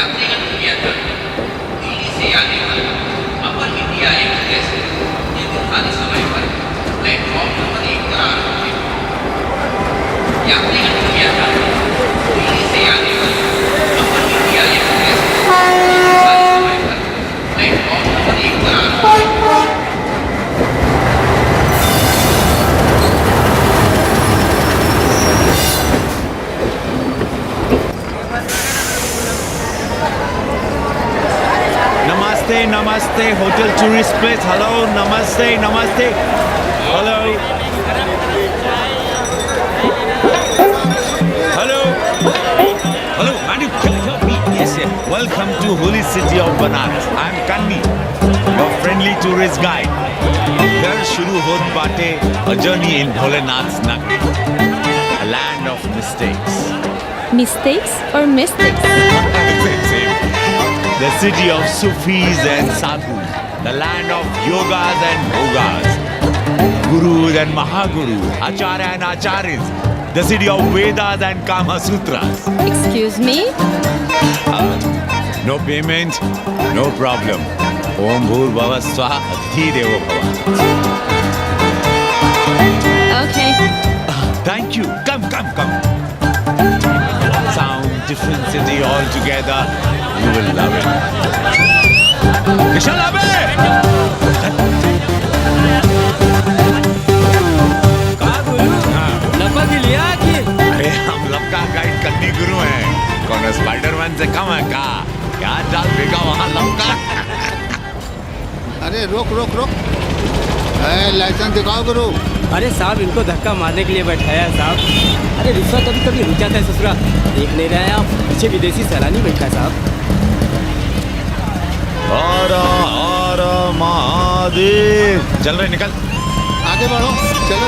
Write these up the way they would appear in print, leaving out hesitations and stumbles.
यात्रीगण कृपया ध्यान दें। दिल्ली से आने वाला अपर इंडिया एक्सप्रेस ये निर्धारित समय पर प्लेटफॉर्म नंबर 1 पर आ रहा है। यात्रीगण कृपया ध्यान दें। दिल्ली से आने वाला अपर इंडिया एक्सप्रेस ये निर्धारित समय पर प्लेटफॉर्म नंबर 1 पर आ रहा है। Namaste, namaste, hotel tourist place. Hello, namaste, namaste. Hello. Hello. Hello, man, you can help me. Yes, yes. Welcome to holy city of Banaras. I'm Kanni, your friendly tourist guide. Here shuru hot baate a journey in Bholenath's Nagari, a land of mistakes. Mistakes or mystics? Same. The city of Sufis and Sadhus, the land of yogas and bhogas, gurus and mahagurus, acharya and acharyas, the city of Vedas and Kama Sutras. Excuse me? No payment, no problem. Om Bhur Bhava Swaha Adhi Devo Bhava. Okay. Thank you. Come. Sound, different city altogether. You will love it. Kishan Abe! लपक लिया कि अरे हम लपका guide कन्नी गुरु हैं। कौन Spiderman से कम है का? क्या डाल देगा वहाँ लपका? अरे रोक लाइसेंस दिखाओ गुरु। अरे साहब इनको धक्का मारने के लिए बैठाया है साहब। अरे रिश्वत कभी कभी रुक जाता है ससुरा। देख नहीं रहे हैं आप, पीछे विदेशी सैलानी बैठा है साहब। हर हर महादेव। चल रहे निकल। आगे बढ़ो, चलो।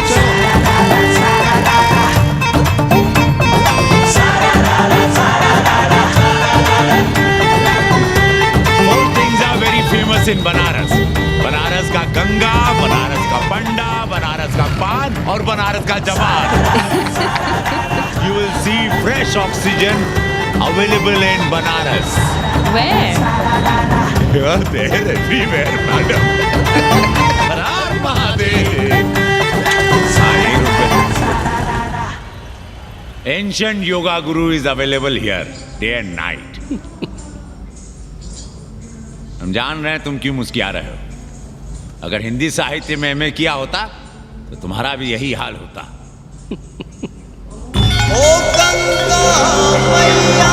Four things are very famous in Banaras. Banaras का गंगा, बनारस का पंडा, बनारस का पान और बनारस का जवान. You will see fresh oxygen available in Banaras. Where? You are there everywhere, madam. Har Har Mahadev. Ancient yoga guru is available here, day and night. हम जान रहे हैं तुम क्यों मुस्कुरा रहे हो. अगर हिंदी साहित्य में एमए किया होता तो तुम्हारा भी यही हाल होता. ओ गंगा मैया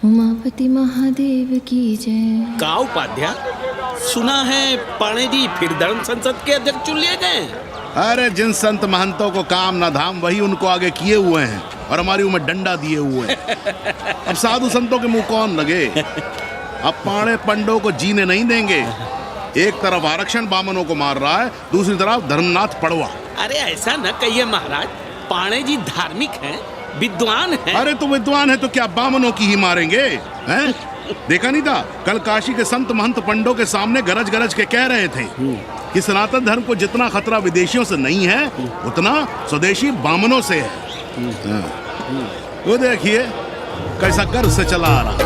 उमापति महादेव की जय. का उपाध्याय, सुना है पाणे जी फिर धर्म संसद के अध्यक्ष चुन लिए गए. अरे जिन संत महंतों को काम न धाम वही उनको आगे किए हुए हैं और हमारी उम्र डंडा दिए हुए हैं. अब साधु संतों के मुंह कौन लगे. अब पाणे पंडों को जीने नहीं देंगे. एक तरफ आरक्षण बामनों को मार रहा है, दूसरी तरफ धर्मनाथ पड़वा. अरे ऐसा न कहिए महाराज, पाणे जी धार्मिक हैं, विद्वान है। अरे तो विद्वान है तो क्या बामनों की ही मारेंगे हैं? देखा नहीं था कल काशी के संत महंत पंडों के सामने गरज गरज के कह रहे थे कि सनातन धर्म को जितना खतरा विदेशियों से नहीं है उतना स्वदेशी बामनों से है। हाँ। वो देखिए कैसा गर्व से चला आ रहा है।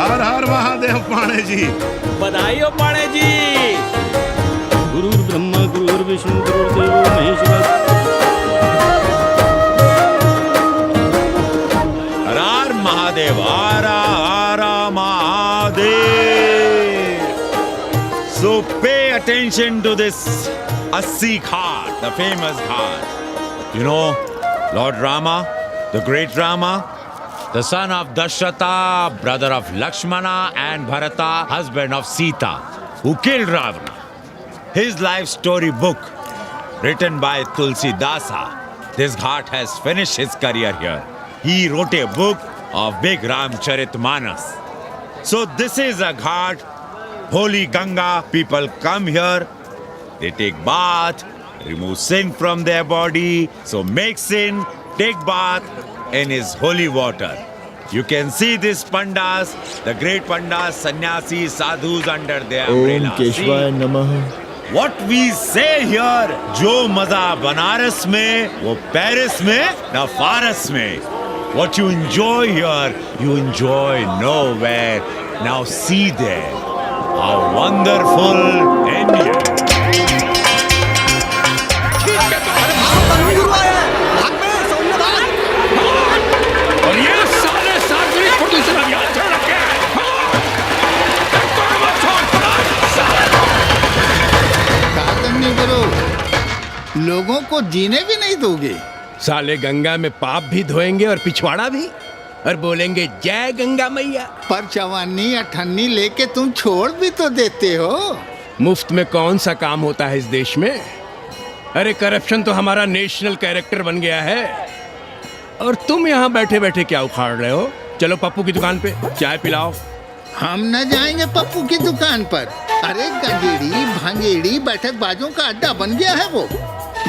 हर हर महादेव पाणे जी। बधाई हो पाणे जी। गुरुर् ब्रह्मा गुरुर्विष्णु गुरुर्देवो महेश्वर। हर महादेव, आरा आरा Mahadev. So pay attention to this Assi Ghat, the famous ghat. You know, Lord Rama, the great Rama, the son of Dashrata, brother of Lakshmana, and Bharata, husband of Sita, who killed Ravana. His life story book, written by Tulsi Dasa. This ghat has finished his career here. He wrote a book of Big Ramcharitmanas. So this is a ghat, holy Ganga. People come here, they take bath, remove sin from their body. So make sin, take bath in his holy water. You can see these pandas, the great pandas, sannyasis, sadhus under their umbrella. ओम केशवाय नमः। What we say here, जो मजा बनारस में, वो Paris में, न फारस में. What you enjoy here, you enjoy nowhere. Now see there, how wonderful India. और ये सारे सार्वजनिक प्रदूषण अभियान चल रखे हैं। क्या करने करो, लोगों को जीने भी नहीं दोगे। साले गंगा में पाप भी धोएंगे और पिछवाड़ा भी, और बोलेंगे जय गंगा मैया। पर चवानी अठन्नी लेके तुम छोड़ भी तो देते हो। मुफ्त में कौन सा काम होता है इस देश में? अरे करप्शन तो हमारा नेशनल कैरेक्टर बन गया है। और तुम यहाँ बैठे बैठे क्या उखाड़ रहे हो? चलो पप्पू की दुकान पे चाय पिलाओ। हम न जाएंगे पप्पू की दुकान पर। अरे गंजेड़ी भांजेड़ी बैठक बाजों का अड्डा बन गया है वो।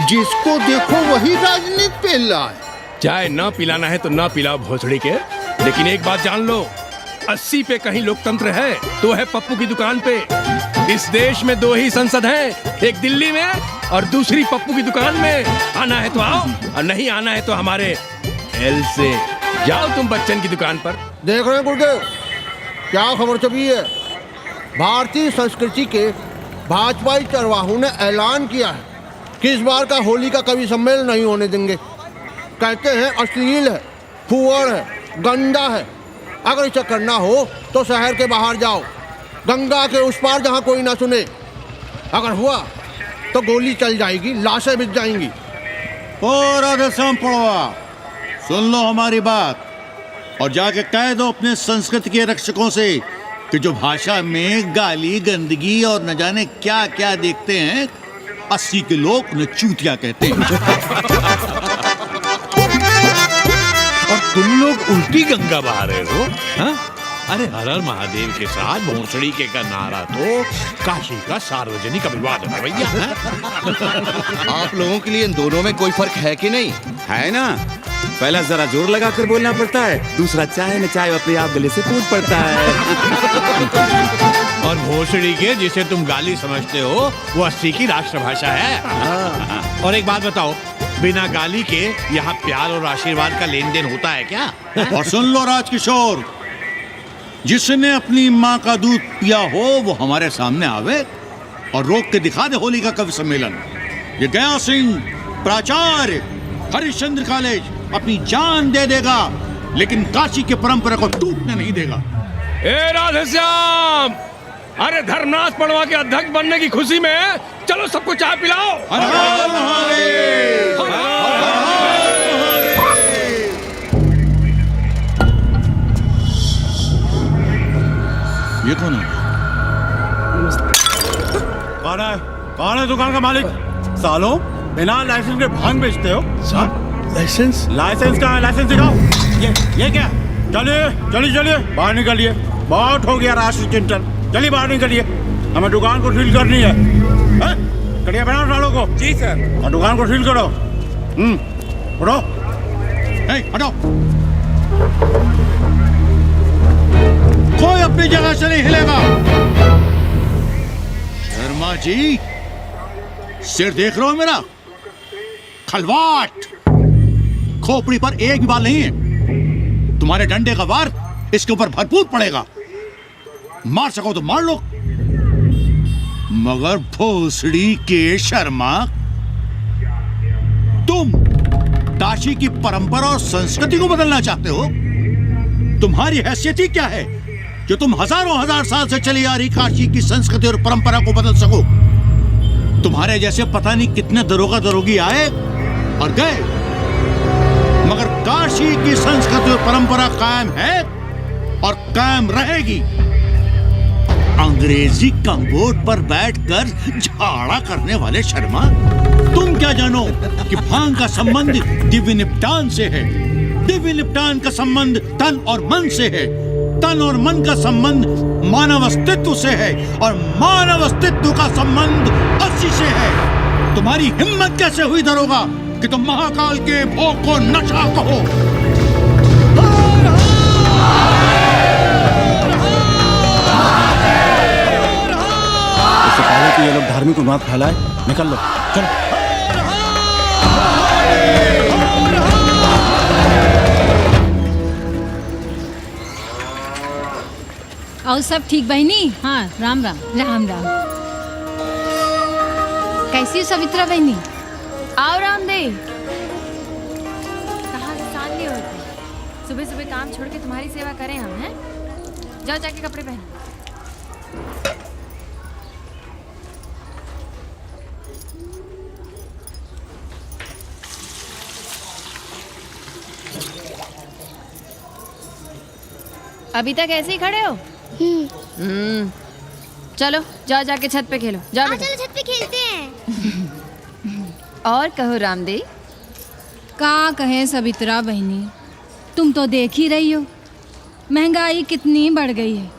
जिसको देखो वही राजनीति पेल रहा है। चाय न पिलाना है तो न पिलाओ भोसड़ी के, लेकिन एक बात जान लो, 80 पे कहीं लोकतंत्र है तो है पप्पू की दुकान पे। इस देश में 2 ही संसद हैं, एक दिल्ली में और दूसरी पप्पू की दुकान में। आना है तो आओ और नहीं आना है तो हमारे एल से जाओ तुम बच्चन की दुकान पर। देख रहे हैं गुरुदेव, क्या खबर छपी है? भारतीय संस्कृति के भाजपाई चरवाहों ने ऐलान किया है कि इस बार का होली का कवि सम्मेलन नहीं होने देंगे। कहते हैं अश्लील है, फुअर है, गंदा है। अगर इसे करना हो तो शहर के बाहर जाओ, गंगा के उस पार जहाँ कोई ना सुने। अगर हुआ तो गोली चल जाएगी, लाशें बिक जाएंगी। ओ राधेश्याम पड़वा, सुन लो हमारी बात और जाके कह दो अपने संस्कृति के रक्षकों से कि जो भाषा में गाली गंदगी और न जाने क्या क्या देखते हैं, 80 के लोग उन्हें चूतिया कहते हैं। और तुम लोग उल्टी गंगा बहा रहे हो, हाँ? अरे हर हर महादेव के साथ भोसड़ी के का नारा तो काशी का सार्वजनिक अभिवादन है भैया। आप लोगों के लिए इन दोनों में कोई फर्क है कि नहीं? है ना? पहला जरा जोर लगा कर बोलना पड़ता है, दूसरा चाहे न चाहे अपने आप गले से कूद पड़ता है। और भोसड़ी के जिसे तुम गाली समझते हो वो 80 की राष्ट्रभाषा है। और एक बात बताओ, बिना गाली के यहाँ प्यार और आशीर्वाद का लेन देन होता है क्या? और सुन लो राजकिशोर, जिसने अपनी माँ का दूध पिया हो वो हमारे सामने आवे और रोक के दिखा दे होली का कवि सम्मेलन। ये गया सिंह प्राचार्य हरिश्चंद्र कॉलेज अपनी जान दे देगा, लेकिन काशी की परंपरा को टूटने नहीं देगा। ए राधेश्याम, अरे धर्मनाथ पड़वा के अध्यक्ष बनने की खुशी में चलो सबको चाय पिलाओ। हर हर महादेव, हर हर महादेव। ये कौन है? कौन है दुकान का मालिक? सालों बिना लाइसेंस के भांग बेचते हो? लाइसेंस? लाइसेंस का है, लाइसेंस दिखाओ। ये क्या? चलिए बाहर निकलिए। बहुत हो गया राष्ट्रीय चिंतन, चलिए बाहर निकलिए। हमें दुकान को सील करनी है। कड़िया बनाओ सालों को। जी सर। और दुकान को सील करो। उठो। ए, हटो। कोई अपनी जगह से नहीं हिलेगा। शर्मा जी, सिर देख रहे हो मेरा? खलवाट, खोपड़ी पर एक भी बाल नहीं है। तुम्हारे डंडे का वार इसके ऊपर भरपूर पड़ेगा। मार सको तो मार लो, मगर भोसड़ी के शर्मा, तुम काशी की परंपरा और संस्कृति को बदलना चाहते हो? तुम्हारी हैसियत ही क्या है जो तुम हजारों हजार साल से चली आ रही काशी की संस्कृति और परंपरा को बदल सको? तुम्हारे जैसे पता नहीं कितने दरोगा दरोगी आए और गए, मगर काशी की संस्कृति और परंपरा कायम है और कायम रहेगी। अंग्रेजी कम्बोर्ड पर बैठकर झाड़ा करने वाले शर्मा, तुम क्या जानो कि भांग का संबंध दिव्य निपटान से है। दिव्य निपटान का संबंध तन और मन से है। तन और मन का संबंध मानव अस्तित्व से है और मानव अस्तित्व का संबंध अस्सी से है। तुम्हारी हिम्मत कैसे हुई दरोगा कि तुम महाकाल के भोग को नशा कहो? इससे पहले कि ये लोग धार्मिक उन्माद फैलाए, निकल लो, चलो। और सब ठीक बहनी? हाँ, राम राम। राम राम। कैसी हो सवित्रा बहनी? आओ रामदेव। कहाँ से सान लिए होते? सुबह सुबह काम छोड़ के तुम्हारी सेवा करें हम, हैं? जाओ जाके कपड़े पहनो। अभी तक ऐसे ही खड़े हो? चलो जाओ जाके छत पे खेलो। जाओ बेटा। चलो छत पे खेलते हैं। और कहो रामदेव। का कहे सवित्रा बहनी, तुम तो देख ही रही हो महंगाई कितनी बढ़ गई है।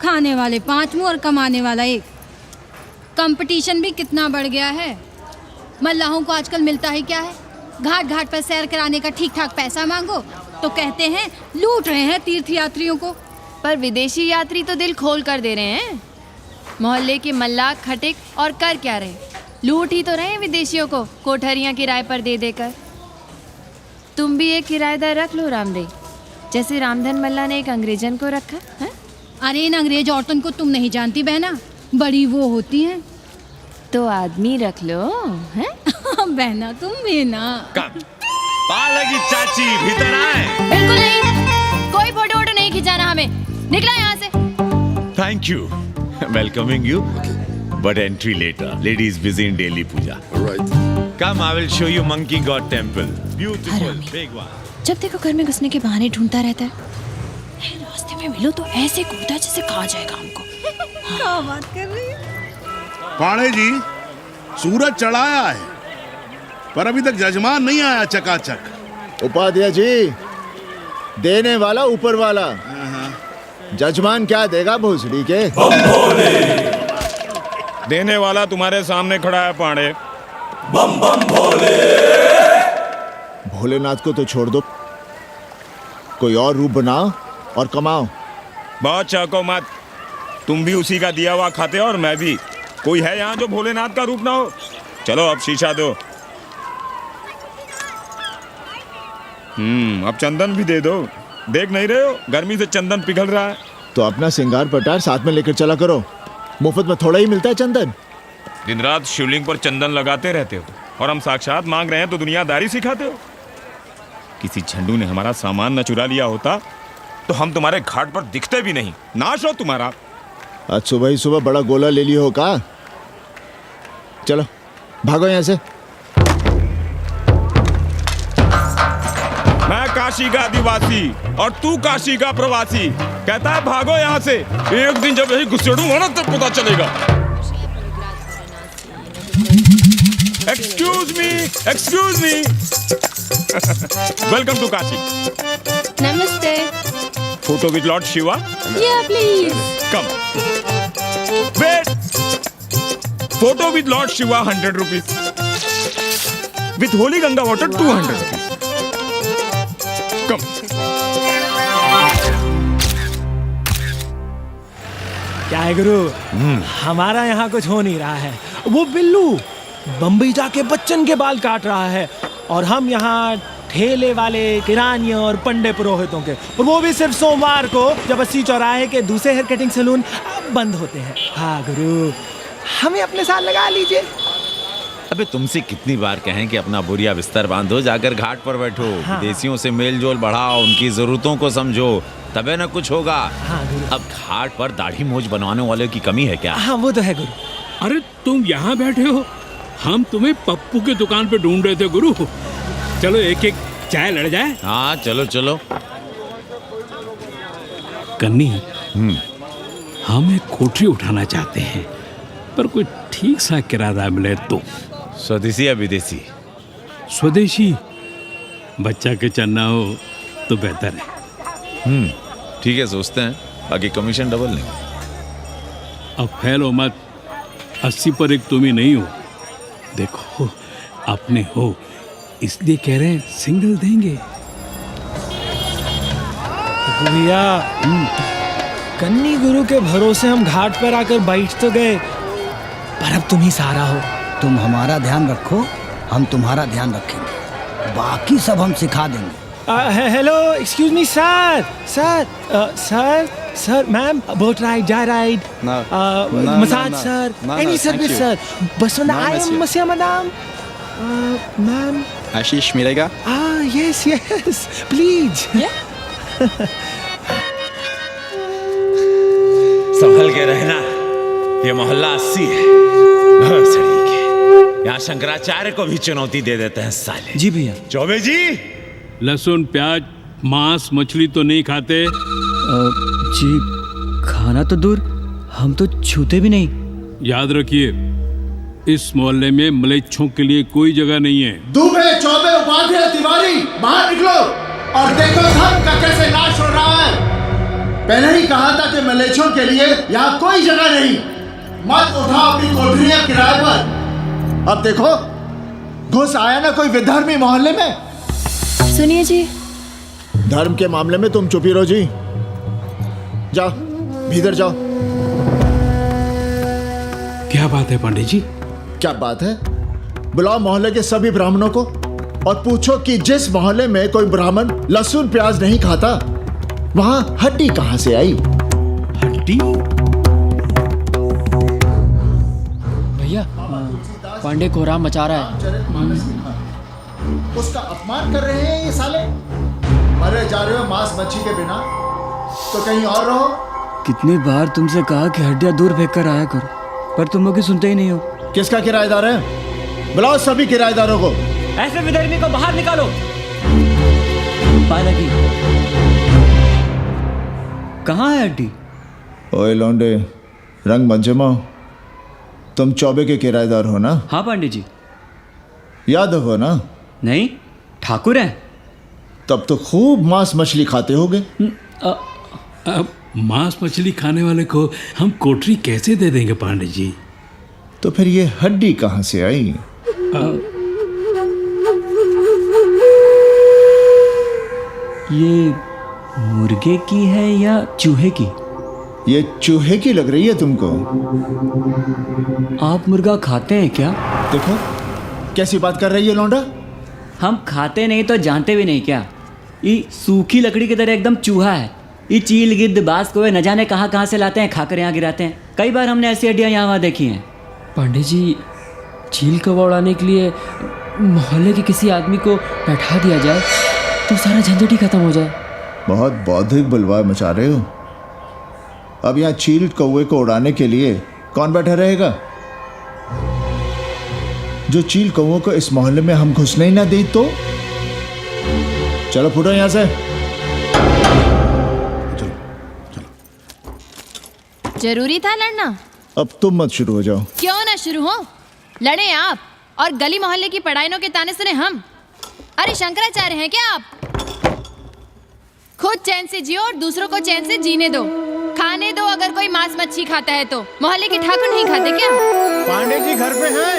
खाने वाले 5 मुंह और कमाने वाला 1। कंपटीशन भी कितना बढ़ गया है। मल्लाहों को आजकल मिलता ही क्या है? घाट घाट पर सैर कराने का ठीक ठाक पैसा मांगो तो कहते हैं लूट रहे हैं तीर्थ यात्रियों को। पर विदेशी यात्री तो दिल खोल कर दे रहे हैं। मोहल्ले के मल्लाह खटिक और कर क्या रहे? लूट ही तो रहे हैं विदेशियों को कोठरियां किराए पर दे देकर। तुम भी एक किराएदार रख लो रामदेव, जैसे रामधन मल्ला ने एक अंग्रेजन को रखा है। अरे इन अंग्रेज औरतों को तुम नहीं जानती बहना, बड़ी वो होती हैं। तो आदमी रख लो, हैं? बहना तुम भी ना। पालगी चाची भीतर आए। बिल्कुल नहीं, कोई फोटो वोटो नहीं खिंचाना हमें। निकला यहाँ से। Thank you. Welcoming you, but entry later. Ladies busy in daily puja. Right. Come, I will show you Monkey God Temple. Beautiful, big one. जब देखो घर में घुसने के बहाने ढूंढता रहता है। रास्ते में मिलो तो ऐसे कूदा जैसे खा जाएगा हमको। क्या बात कर रही है? पाड़े जी, सूरज चढ़ाया है पर अभी तक जजमान नहीं आया चकाचक। उपाध्याय जी, देने वाला ऊपर वाला, जजमान क्या देगा भोसड़ी के? देने वाला तुम्हारे सामने खड़ा है पांडे। बम बम भोले। भोलेनाथ को तो छोड़ दो, कोई और रूप बनाओ और कमाओ। बहुत चाको मत, तुम भी उसी का दिया हुआ खाते हो और मैं भी। कोई है यहाँ जो भोलेनाथ का रूप ना हो? चलो अब शीशा दो। अब चंदन भी दे दो। देख नहीं रहे हो गर्मी से चंदन पिघल रहा है। तो अपना सिंगार पटार साथ में लेकर चला करो, मुफ्त में थोड़ा ही मिलता है चंदन। दिन रात शिवलिंग पर चंदन लगाते रहते हो और हम साक्षात मांग रहे हैं तो दुनियादारी सिखाते हो। किसी झंडू ने हमारा सामान न चुरा लिया होता तो हम तुम्हारे घाट पर दिखते भी नहीं। नाश हो तुम्हारा। आज सुबह ही सुबह बड़ा गोला ले लियो हो का? चलो भागो यहाँ से। मैं काशी का आदिवासी और तू काशी का प्रवासी। कहता है भागो यहाँ से। एक दिन जब यही घुसेड़ूंगा ना तब पता चलेगा। Excuse me welcome to Kashi. नमस्ते। Photo with lord Shiva? Yeah, please. Come. Wait. Photo with lord Shiva 100 rupees. With holy Ganga water 200 rupees. Come. क्या है गुरु, हमारा यहाँ कुछ हो नहीं रहा है। वो बिल्लू बम्बई जाके बच्चन के बाल काट रहा है और हम यहाँ ठेले वाले किरानियों और पंडे पुरोहितों के, और वो भी सिर्फ सोमवार को, जब 80 चौराहे के दूसरे हेयर कटिंग सैलून बंद होते हैं। हाँ गुरु, हमें अपने साथ लगा लीजिए। अबे तुमसे कितनी बार कहें कि अपना बोरिया बिस्तर बांधो, जाकर घाट पर बैठो, विदेशियों से मेल जोल बढ़ाओ, उनकी जरूरतों को समझो, तबे न कुछ होगा। अब घाट पर दाढ़ी मूंछ बनवाने वाले की कमी है क्या? हाँ वो तो है गुरु। अरे तुम यहाँ बैठे हो, हम तुम्हें पप्पू की दुकान पे ढूंढ रहे थे गुरु। चलो एक एक चाय लड़ जाए। हाँ चलो चलो। कन्नी, हम एक कोठरी उठाना चाहते हैं, पर कोई ठीक सा किराया मिले तो। स्वदेशी या विदेशी? स्वदेशी, बच्चा के चन्ना हो तो बेहतर है। ठीक है, सोचते हैं, बाकी कमीशन डबल नहीं। अब फैलो मत, 80 पर एक तुम ही नहीं हो। देखो अपने हो, इसलिए कह रहे हैं सिंगल देंगे। भैया, कन्नी गुरु के भरोसे हम घाट पर आकर बैठ तो गए, पर अब तुम ही सहारा हो। तुम हमारा ध्यान रखो, हम तुम्हारा ध्यान रखेंगे, बाकी सब हम सिखा देंगे। Hello, excuse me sir, sir, ma'am, boat ride, जा ride, massage sir, any service sir, बस आई एम मसिया मैडम, मैम। आशीष मिलेगा? Yes yes please. संभल के रहना, ये मोहल्ला 80 है, यहाँ शंकराचार्य को भी चुनौती दे देते हैं साले। जी भैया। चौबे जी, लहसुन, प्याज, मांस, मछली तो नहीं खाते? जी खाना तो दूर, हम तो छूते भी नहीं। याद रखिए, इस मोहल्ले में मलेच्छों के लिए कोई जगह नहीं है। दुबे, चौबे, उपाध्याय, तिवारी, बाहर निकलो और देखो धर्म का कैसे नाश हो रहा है। पहले ही कहा था कि मलेच्छों के लिए यहाँ कोई जगह नहीं, मत उठाओ अपनी कोठरियां किराए पर। अब देखो, घुस आया ना कोई विधर्मी मोहल्ले में। सुनिए जी, धर्म के मामले में तुम चुप ही रहो जी। जाओ भीतर जाओ। क्या बात है पंडित जी? क्या बात है? बुलाओ मोहल्ले के सभी ब्राह्मणों को और पूछो कि जिस मोहल्ले में कोई ब्राह्मण लहसुन प्याज नहीं खाता, वहां हड्डी कहां से आई? हड्डी? भैया, पांडे कोहराम मचा रहा है। उसका अपमान कर रहे हैं ये साले। मरे जा रहे हो मांस मच्छी के बिना, तो कहीं और रहो। कितनी बार तुमसे कहा कि हड्डियां दूर फेंक कर आया करो, पर तुम लोग सुनते ही नहीं हो। किसका किराएदार है? बुलाओ सभी किराएदारों को। ऐसे विधर्मी को बाहर निकालो। पालकी, कहाँ है हड्डी? ओए लौंडे, रंग मत जमाओ। तुम चौबे के किराएदार हो ना? हाँ पंडित जी। यादव हो ना? नहीं, ठाकुर हैं। तब तो खूब मांस मछली खाते होगे। अब मांस मछली खाने वाले को हम कोठरी कैसे दे देंगे पांडे जी? तो फिर ये हड्डी कहाँ से आई? ये मुर्गे की है या चूहे की? ये चूहे की लग रही है तुमको। आप मुर्गा खाते हैं क्या? देखो कैसी बात कर रही है लौंडा। हम खाते नहीं तो जानते भी नहीं क्या? ये सूखी लकड़ी की तरह एकदम चूहा है। ये चील, गिद्ध, बाज को न जाने कहाँ से लाते हैं, खाकर यहाँ गिराते हैं। कई बार हमने ऐसी हड्डियाँ यहाँ वहाँ देखी हैं। पांडे जी, चील कौवा उड़ाने के लिए मोहल्ले के किसी आदमी को बैठा दिया जाए तो सारा झंझट ही खत्म हो जाए। बहुत बौद्धिक बलवा मचा रहे हो। अब यहाँ चील कौवे को उड़ाने के लिए कौन बैठा रहेगा? जो चील कौवों को इस मोहल्ले में हम घुसने ही ना दे तो। चलो फुटो यहाँ से। जरूरी था लड़ना? अब तुम मत शुरू हो जाओ। क्यों ना शुरू हो? लड़े आप और गली मोहल्ले की पढ़ाइयों के ताने सुने हम। अरे शंकराचार्य हैं क्या आप? खुद चैन से जियो और दूसरों को चैन से जीने दो। खाने दो अगर कोई मांस मच्छी खाता है तो। मोहल्ले के ठाकुर नहीं खाते क्या? पांडे जी घर पे हैं?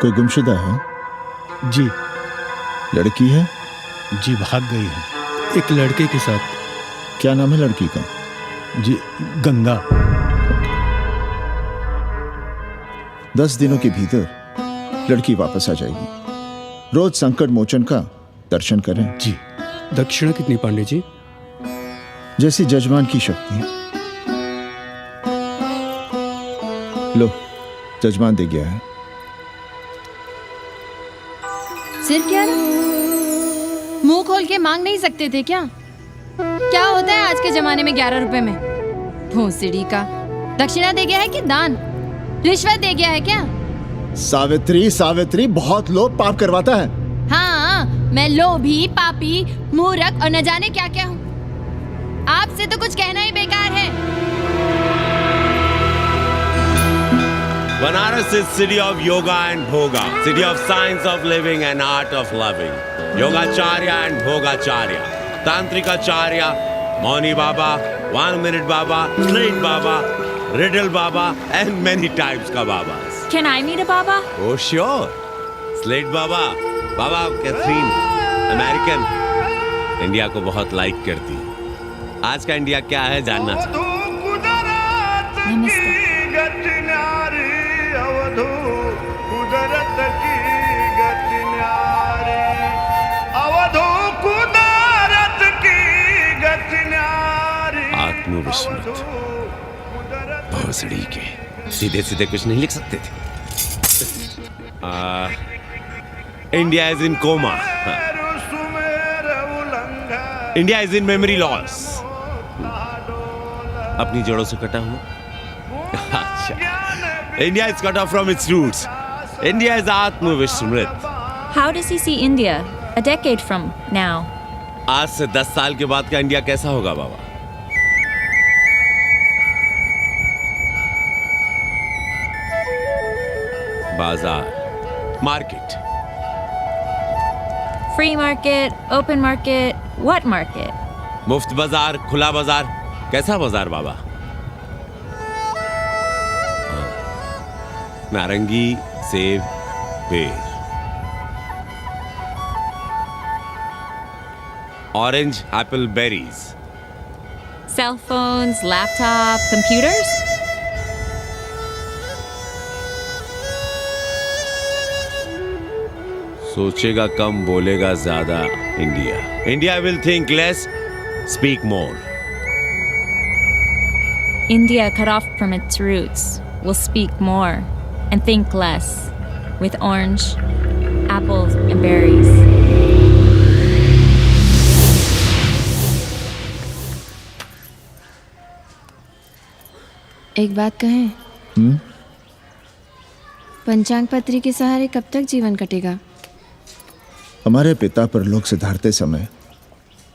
कोई गुमशुदा है? जी। लड़की है? जी भाग गई है एक लड़के के साथ। क्या नाम है लड़की का? जी गंगा। 10 दिनों के भीतर लड़की वापस आ जाएगी। रोज संकट मोचन का दर्शन करें। जी। दक्षिणा कितनी पांडे जी? जैसी जजमान की शक्ति। लो, जजमान दे गया है। सिर क्या रहा? मुंह खोल के मांग नहीं सकते थे क्या? क्या होता है आज के जमाने में 11 रुपए में? भोसड़ी का। दक्षिणा दे गया है कि दान? रिश्वत दे गया है क्या? सावित्री, सावित्री बहुत लोभ पाप करवाता है। हाँ, मैं लोभी, पापी, मूर्ख और न जाने क्या क्या हूँ। आपसे तो कुछ कहना ही बेकार है। Banaras is city of yoga and bhoga, city of science of living and art of loving. Yogacharya and Bhogacharya, Tantrikacharya, Mauni Baba, 1 Minute Baba, Straight Baba, Riddle Baba, and many types ka Babas. Can I meet a Baba? Oh sure, Slate Baba, Baba Catherine, American, India को बहुत like करती। आज का India क्या है जानना चाहती। नमस्ते। आत्मविस्मृत भोसड़ी के सीधे सीधे कुछ नहीं लिख सकते थे। India is in coma. India is in memory loss. अपनी जड़ों से कटा हुआ। अच्छा, India is cut off from its roots. India is आत्मविस्मृत। How does he see India a decade from now? आज से 10 साल के बाद का इंडिया कैसा होगा बाबा? बाजार, market. Free market, open market, what market? मुफ्त बाजार, खुला बाजार, कैसा बाजार बाबा? नारंगी, सेब, बेर। Orange, apple, berries. Cell phones, laptop, computers? सोचेगा कम, बोलेगा ज्यादा India. India will think less, speak more. India, cut off from its roots, will speak more and think less with orange, apples, and berries. एक बात कहें? पंचांग पत्री के सहारे कब तक जीवन कटेगा? हमारे पिता परलोक से धारते समय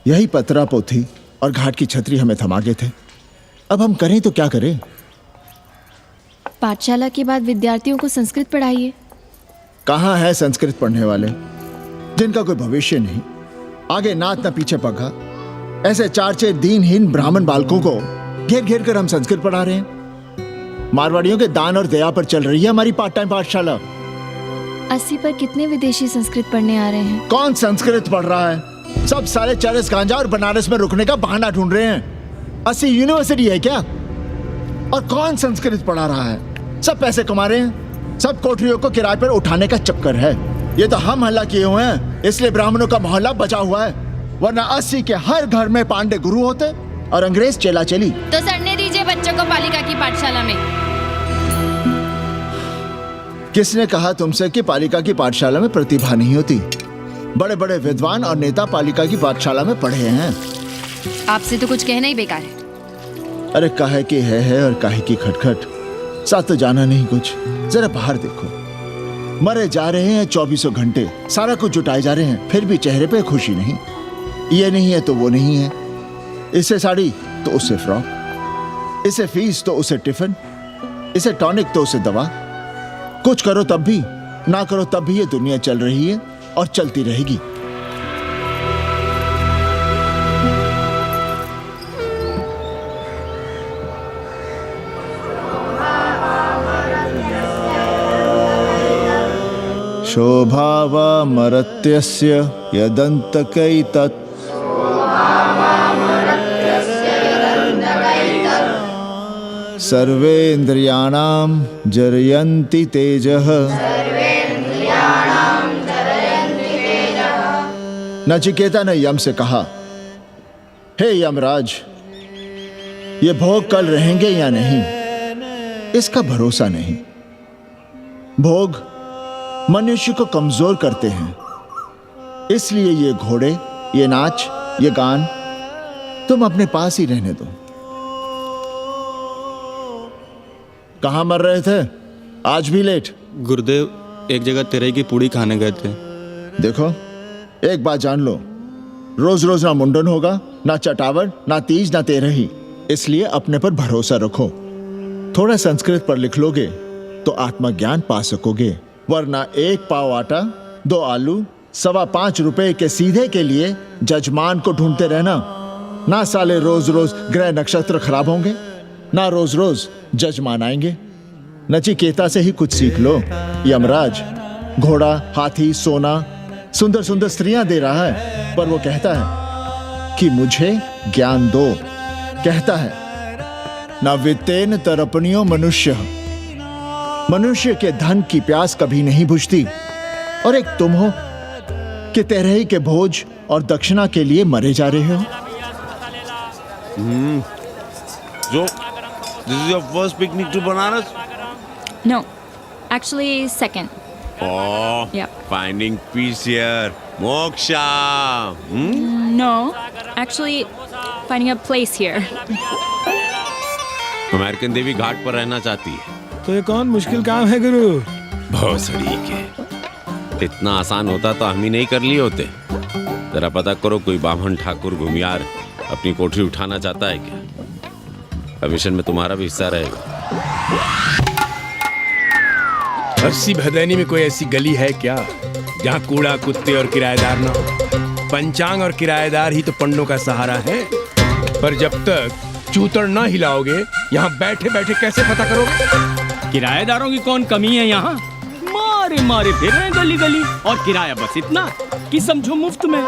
यही पतरा पोथी और घाट की छतरी हमें थमागे थे। अब हम करें तो क्या करें? पाठशाला के बाद विद्यार्थियों को संस्कृत पढ़ाइए। कहाँ है संस्कृत पढ़ने वाले जिनका कोई भविष्य नहीं, आगे नात न पीछे पगा। ऐसे 4 दीनहीन ब्राह्मण बालकों को घेर घेर कर हम संस्कृत पढ़ा रहे हैं। मारवाड़ियों के दान और दया पर चल रही है हमारी पार्ट टाइम पाठशाला। 80 पर कितने विदेशी संस्कृत पढ़ने आ रहे हैं? कौन संस्कृत पढ़ रहा है? सब सारे चरस गांजा और बनारस में रुकने का बहाना ढूंढ रहे हैं। 80 यूनिवर्सिटी है क्या? और कौन संस्कृत पढ़ा रहा है? सब पैसे कमा रहे हैं। सब कोठरियों को किराए पर उठाने का चक्कर है। ये तो हम हल्ला किए हुए हैं, इसलिए ब्राह्मणों का मोहल्ला बचा हुआ है। वरना 80 के हर घर में पांडे गुरु होते और अंग्रेज चेला चली। तो सड़ने दीजिए बच्चों को पालिका की पाठशाला में। किसने कहा तुमसे कि पालिका की पाठशाला में प्रतिभा नहीं होती? बड़े बड़े विद्वान और नेता पालिका की पाठशाला में पढ़े हैं। आपसे तो कुछ कहना ही बेकार है। अरे काहे की है और काहे की खटखट, साथ तो जाना नहीं कुछ। जरा बाहर देखो, मरे जा रहे हैं 24 घंटे, सारा कुछ जुटाए जा रहे हैं, फिर भी चेहरे पे खुशी नहीं। ये नहीं है तो वो नहीं है, इसे साड़ी तो उसे फ्रॉक, इसे फीस तो उसे टिफिन, इसे टॉनिक तो उसे दवा। कुछ करो तब भी, ना करो तब भी ये दुनिया चल रही है और चलती रहेगी। शोभावामरत्यस्य यदन्तकैतत् सर्वेन्द्रियाणां जरयन्ति तेजः नचिकेता ने यम से कहा, हे यमराज, ये भोग कल रहेंगे या नहीं इसका भरोसा नहीं। भोग मनुष्य को कमजोर करते हैं, इसलिए ये घोड़े, ये नाच, ये गान तुम अपने पास ही रहने दो। कहां मर रहे थे? आज भी लेट? गुरुदेव, एक जगह तेरई की पूड़ी खाने गए थे। देखो, एक बात जान लो, रोज रोज ना मुंडन होगा, ना चटावट, ना तीज, ना तेरही। इसलिए अपने पर भरोसा रखो। थोड़ा संस्कृत पर लिख लोगे तो आत्मज्ञान पा सकोगे, वरना 1 पाव आटा, 2 आलू, 5.25 रुपए के सीधे के लिए जजमान को ढूंढते रहना। ना साले रोज रोज ग्रह नक्षत्र खराब होंगे, ना रोज रोज जजमान आएंगे। नचिकेता से ही कुछ सीख लो। यमराज घोड़ा, हाथी, सोना, सुंदर सुंदर स्त्रियां दे रहा है, पर वो कहता है कि मुझे ज्ञान दो। कहता है ना वित्तेन तरपणियो मनुष्य, मनुष्य के धन की प्यास कभी नहीं बुझती। और एक तुम हो कि तेरही के भोज और दक्षिणा के लिए मरे जा रहे हो। So, this is your first picnic to Banaras? No, actually, second. Oh, Yep. finding peace here. Moksha. No, actually, finding a place here. American देवी घाट पर रहना चाहती है। तो ये कौन मुश्किल काम है गुरु? भौसड़ी के। इतना आसान होता तो हम ही नहीं कर लिए होते। जरा पता करो, कोई बामन ठाकुर घुमियार अपनी कोठरी उठाना चाहता है क्या? कमीशन में तुम्हारा भी हिस्सा रहेगा। 80 भदैनी में कोई ऐसी गली है क्या जहाँ कूड़ा, कुत्ते और किराएदार ना हो? पंचांग और किराएदार ही तो पंडों का सहारा है। पर जब तक चूतड़ ना हिलाओगे, यहाँ बैठे बैठे कैसे पता करोगे? किराएदारों की कौन कमी है यहाँ? मारे मारे फिर रहे गली गली, और किराया बस इतना कि समझो मुफ्त में।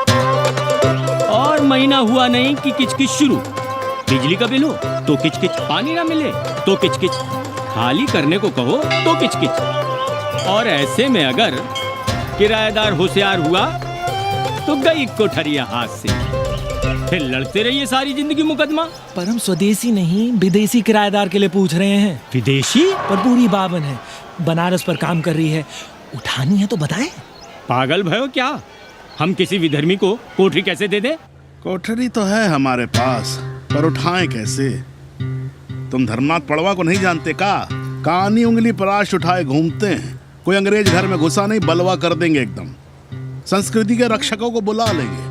और महीना हुआ नहीं कि किचकिच शुरू। बिजली का बिल हो तो किचकिच, पानी ना मिले तो किचकिच, खाली करने को कहो तो किचकिच। और ऐसे में अगर किराएदार होशियार हुआ तो गई कोठरिया हाथ से, फिर लड़ते रहिए सारी जिंदगी मुकदमा। पर हम स्वदेशी नहीं, विदेशी किराएदार के लिए पूछ रहे हैं। विदेशी? पर पूरी बावन है, बनारस पर काम कर रही है, उठानी है तो बताएं। पागल भयो क्या? हम किसी विधर्मी को कोठरी कैसे दे दे? कोठरी तो है हमारे पास, पर उठाएं कैसे? तुम धर्मनाथ पड़वा को नहीं जानते का? कानी उंगली पराश उठाए घूमते हैं। कोई अंग्रेज घर में घुसा नहीं, बलवा कर देंगे एकदम। संस्कृति के रक्षकों को बुला लेंगे,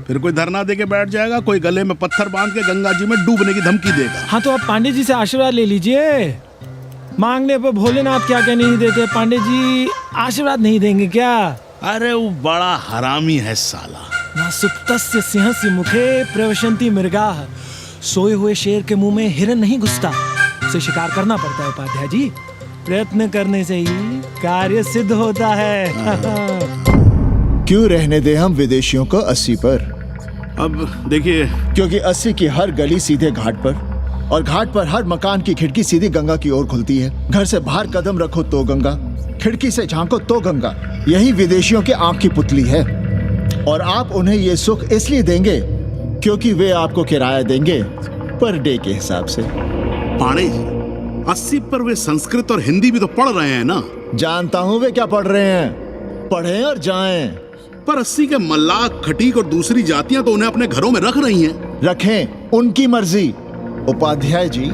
फिर कोई धरना दे के बैठ जाएगा, कोई गले में पत्थर बांध के गंगा जी में डूबने की धमकी देगा। हाँ तो आप पांडे जी से आशीर्वाद ले लीजिए। मांगने पर भोलेनाथ क्या क्या नहीं देते, पांडे जी आशीर्वाद नहीं देंगे क्या? अरे वो बड़ा हरामी है साला। ना सुप्तस्य सिंहस्य मुखे प्रवशन्ति मृगाः, सोए हुए शेर के मुंह में हिरन नहीं घुसता। उसे शिकार करना पड़ता है उपाध्याय जी, प्रयत्न करने से ही कार्य सिद्ध होता है। क्यों रहने दे हम विदेशियों को 80 पर? अब देखिए, क्योंकि 80 की हर गली सीधे घाट पर, और घाट पर हर मकान की खिड़की सीधी गंगा की ओर खुलती है। घर से बाहर कदम रखो तो गंगा, खिड़की से झांको तो गंगा। यही विदेशियों की आंख की पुतली है। और आप उन्हें ये सुख इसलिए देंगे क्योंकि वे आपको किराया देंगे पर डे के हिसाब से। पाणे जी, 80 पर वे संस्कृत और हिंदी भी तो पढ़ रहे हैं ना? जानता हूँ वे क्या पढ़ रहे हैं, पढ़ें और जाएं। पर 80 के मल्लाक, खटीक और दूसरी जातियां तो उन्हें अपने घरों में रख रही हैं। रखें, उनकी मर्जी। उपाध्याय जी,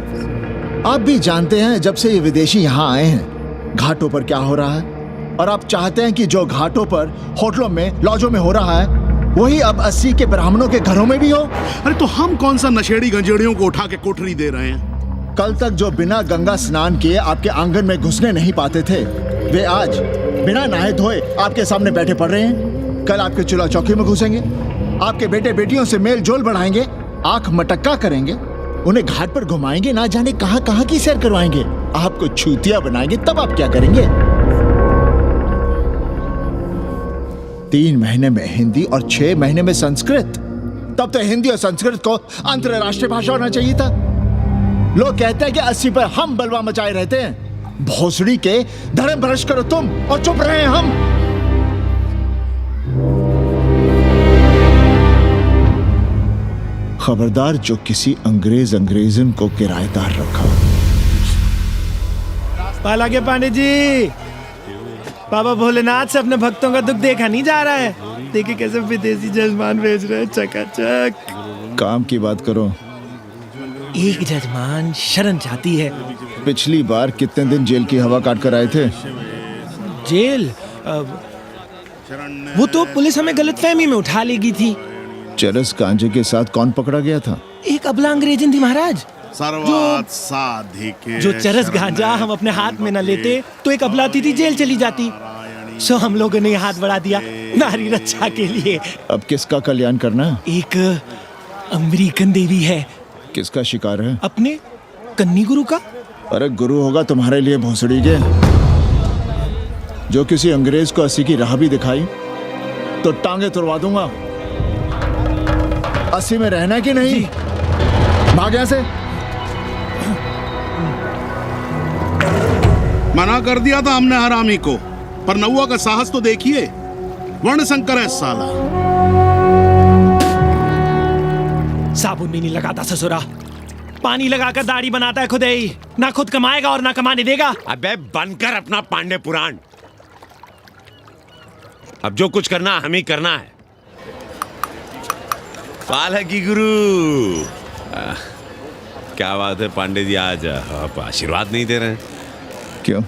आप भी जानते हैं जब से ये विदेशी यहाँ आए हैं घाटों पर क्या हो रहा है, और आप चाहते हैं कि जो घाटों पर, होटलों में, लॉजों में हो रहा है वही अब 80 के ब्राह्मणों के घरों में भी हो। अरे तो हम कौन सा नशेड़ी गंजेड़ियों को उठा के कोठरी दे रहे हैं? कल तक जो बिना गंगा स्नान किए आपके आंगन में घुसने नहीं पाते थे, वे आज बिना नहाए धोए आपके सामने बैठे पड़ रहे हैं। कल आपके चूल्हा चौकी में घुसेंगे, आपके बेटे बेटियों से मेल जोल बढ़ाएंगे, आंख मटक्का करेंगे, उन्हें घाट पर घुमाएंगे, ना जाने कहां कहां की सैर करवाएंगे, आपको छूतिया बनाएंगे। तब आप क्या करेंगे? 3 महीने में हिंदी और 6 महीने में संस्कृत। तब तो हिंदी और संस्कृत को अंतरराष्ट्रीय भाषा होना चाहिए था। लोग कहते हैं कि 80 पर हम बलवा मचाए रहते हैं। भोसड़ी के धर्म भ्रष्ट करो तुम और चुप रहे हम। खबरदार जो किसी अंग्रेजन को किराएदार रखा। पाला के पांडे जी, बाबा भोलेनाथ से अपने भक्तों का दुख देखा नहीं जा रहा है। देखिए कैसे विदेशी जजमान भेज रहे हैं चकाचक। काम की बात करो। एक जजमान शरण चाहती है। पिछली बार कितने दिन जेल की हवा काट कर आए थे? जेल वो तो पुलिस हमें गलतफहमी में उठा लेगी थी। चरस गांजे के साथ कौन पकड़ा गया था? एक अबला अंग्रेजन थी महाराज। जो चरस गांजा हम अपने हाथ में न लेते तो एक अबलाती थी जेल चली जाती। सो हम लोगों ने हाथ बढ़ा दिया नारी रक्षा के लिए। अब किसका कल्याण करना? एक अमेरिकन देवी है। किसका शिकार है? अपने कन्नी गुरु का। अरे गुरु होगा तुम्हारे लिए भोसड़ी के। जो किसी अंग्रेज को 80 की राह भी दिखाई तो टांगे तुड़वा दूंगा। 80 में रहना कि नहीं? भाग यहां से। मना कर दिया था हमने हरामी को, पर नौआ का साहस तो देखिए। वर्ण संकर है साला। साबुन भी नहीं लगाता ससुरा, पानी लगाकर दाढ़ी बनाता है खुद ही। ना खुद कमाएगा और ना कमाने देगा। अबे बनकर अपना पांडे पुराण। अब जो कुछ करना हमें करना है। पाला की गुरु। क्या बात है पांडे जी, आज आप आशीर्वाद नहीं दे रहे हैं? क्यों?